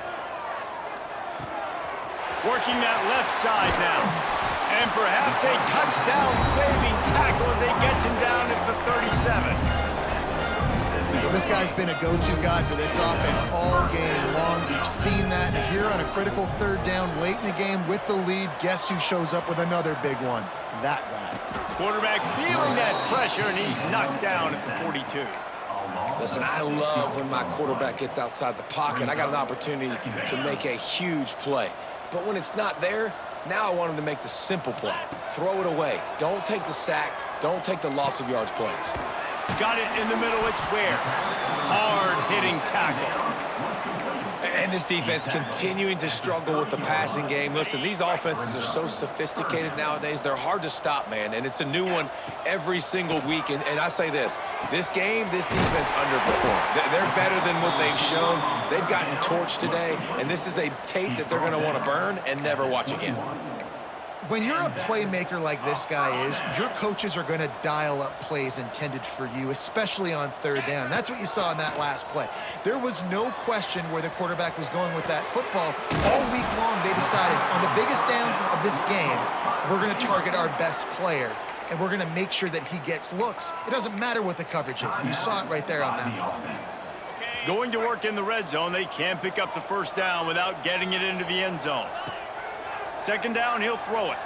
Working that left side now. And perhaps a touchdown-saving tackle as they get him down at the 37. Well, this guy's been a go-to guy for this offense all game long. We've seen that here on a critical 3rd down late in the game with the lead. Guess who shows up with another big one? That guy. Quarterback feeling that pressure, and he's knocked down at the 42. Listen, I love when my quarterback gets outside the pocket. I got an opportunity to make a huge play. But when it's not there, now I want him to make the simple play. Throw it away. Don't take the sack. Don't take the loss of yards plays. Got it in the middle. It's Ware. Hard-hitting tackle. And this defense continuing to struggle with the passing game. Listen, these offenses are so sophisticated nowadays. They're hard to stop, man. And it's a new one every single week. And I say this game, this defense underperformed. They're better than what they've shown. They've gotten torched today. And this is a tape that they're going to want to burn and never watch again. When you're a playmaker like this guy is, your coaches are going to dial up plays intended for you, especially on 3rd down. That's what you saw in that last play. There was no question where the quarterback was going with that football. All week long, they decided on the biggest downs of this game, we're going to target our best player, and we're going to make sure that he gets looks. It doesn't matter what the coverage is, and you saw it right there on that play. Going to work in the red zone. They can't pick up the 1st down without getting it into the end zone. 2nd down, he'll throw it.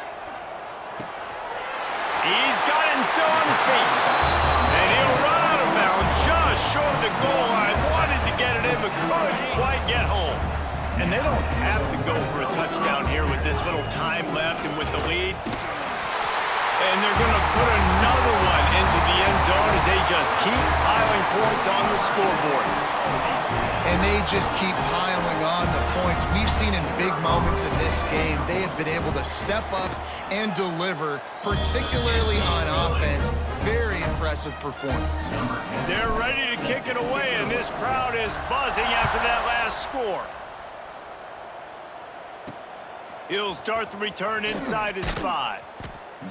He's got it and still on his feet. And he'll run out of bounds just short of the goal line. Wanted to get it in, but couldn't quite get home. And they don't have to go for a touchdown here with this little time left and with the lead. And they're going to put another one into the end zone as they just keep piling points on the scoreboard. And they just keep piling on the points. We've seen in big moments in this game, they have been able to step up and deliver, particularly on offense. Very impressive performance. They're ready to kick it away, and this crowd is buzzing after that last score. He'll start the return inside his 5.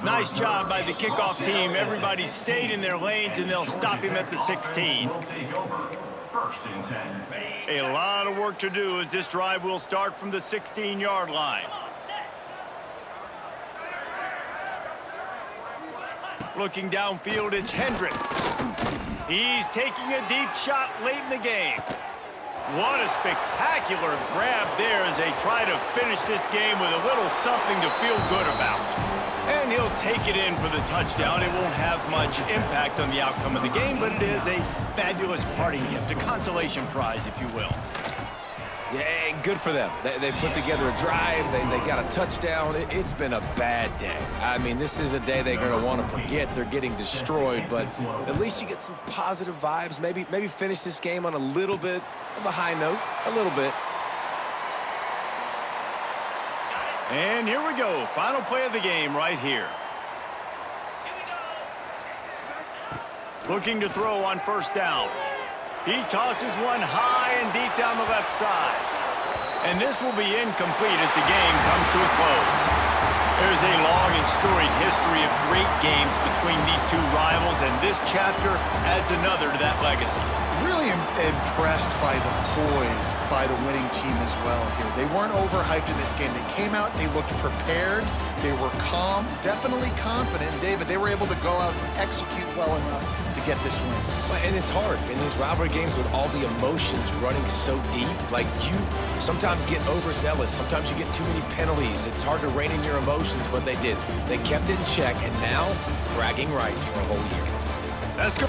Nice job by the kickoff team. Everybody stayed in their lanes, and they'll stop him at the 16. Will take over. First and 10. A lot of work to do as this drive will start from the 16-yard line. Looking downfield, it's Hendricks. He's taking a deep shot late in the game. What a spectacular grab there as they try to finish this game with a little something to feel good about. And he'll take it in for the touchdown. It won't have much impact on the outcome of the game, but it is a fabulous parting gift, a consolation prize, if you will. Yeah, good for them. They put together a drive. They got a touchdown. It's been a bad day. I mean, this is a day they're going to want to forget. They're getting destroyed, but at least you get some positive vibes. Maybe finish this game on a little bit of a high note, a little bit. And here we go. Final play of the game right here. Looking to throw on first down. He tosses one high and deep down the left side. And this will be incomplete as the game comes to a close. There's a long and storied history of great games between these two rivals, and this chapter adds another to that legacy. Really impressed by the poise by the winning team as well here. They weren't overhyped in this game. They came out, they looked prepared, they were calm, definitely confident. And David, they were able to go out and execute well enough to get this win. And it's hard in these rivalry games with all the emotions running so deep. Like, you sometimes get overzealous. Sometimes you get too many penalties. It's hard to rein in your emotions, but they did. They kept it in check, and now bragging rights for a whole year. Let's go.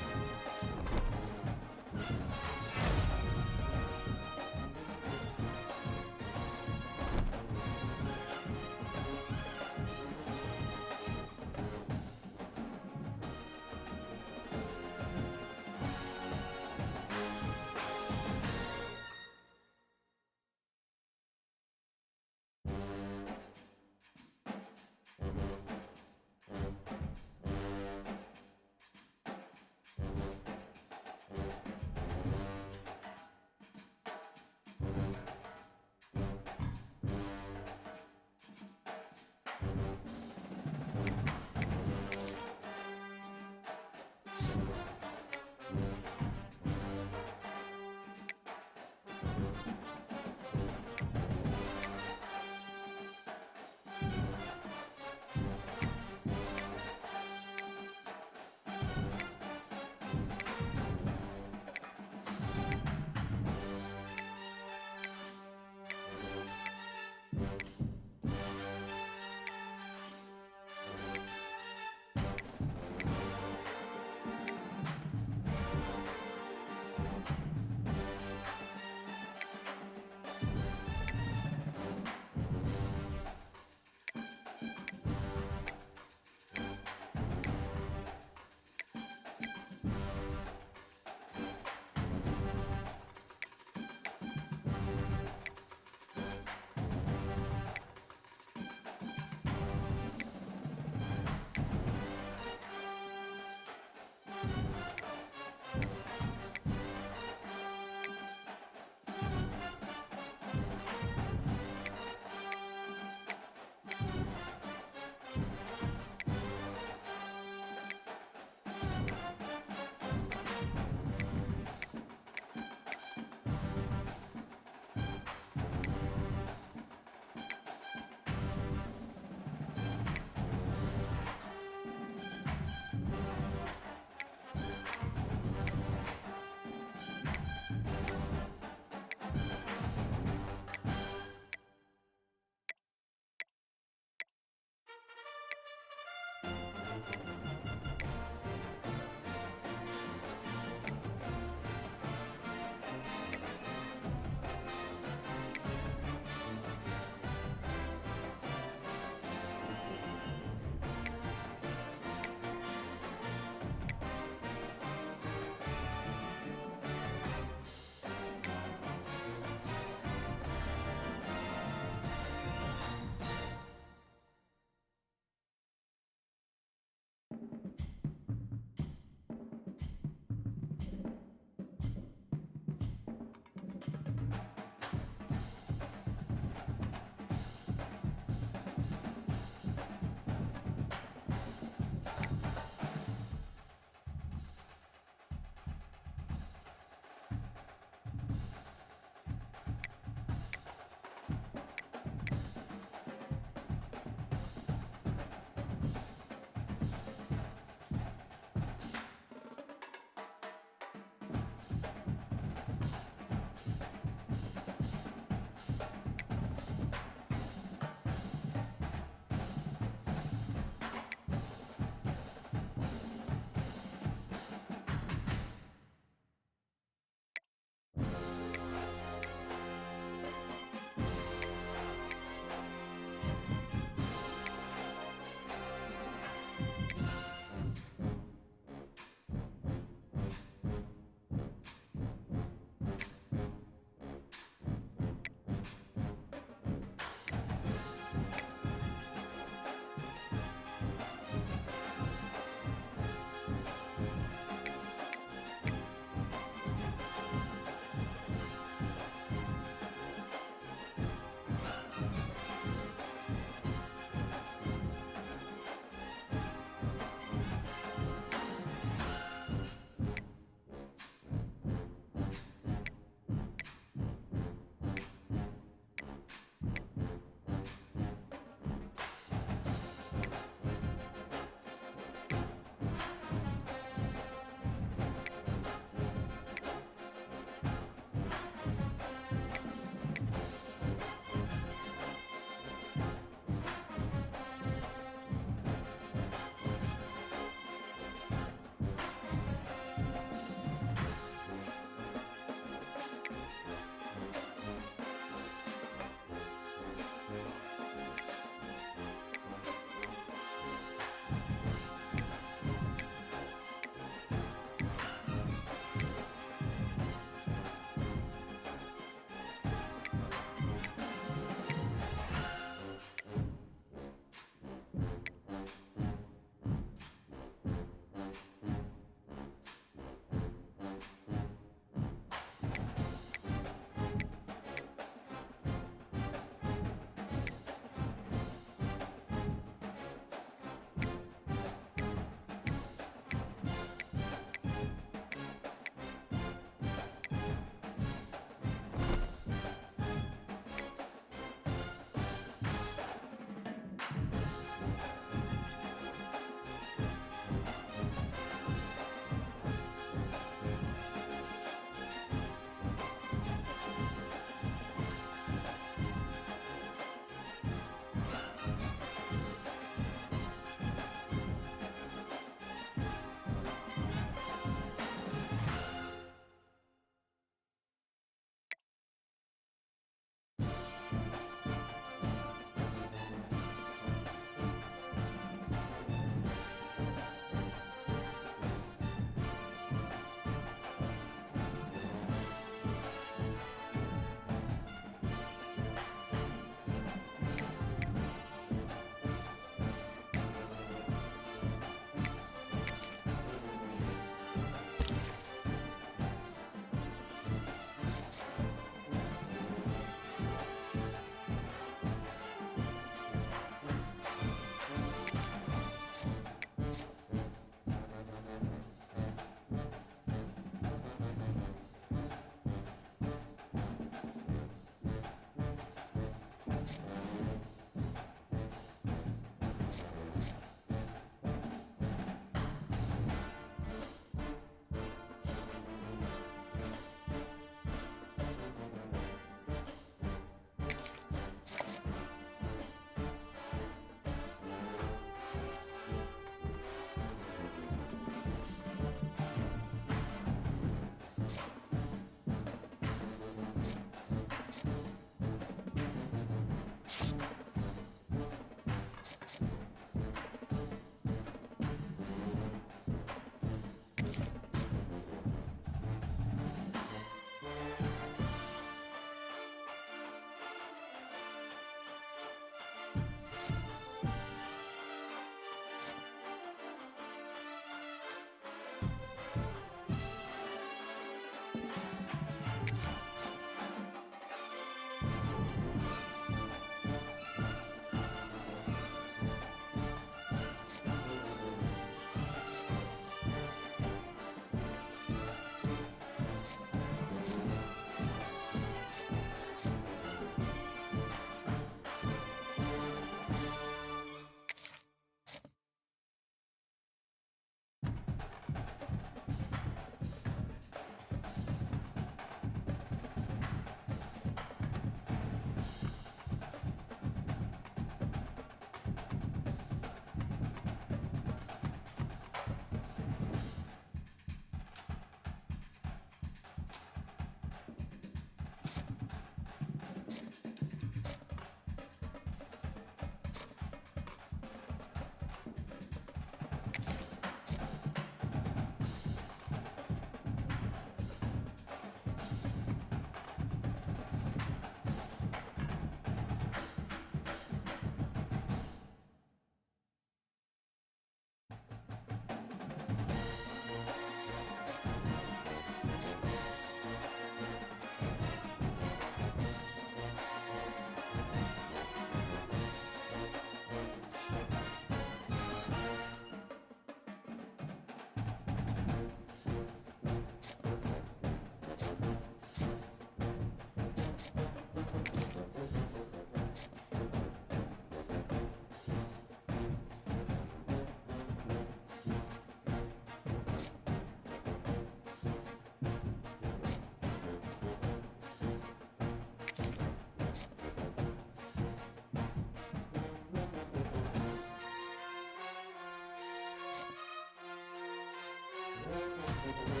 you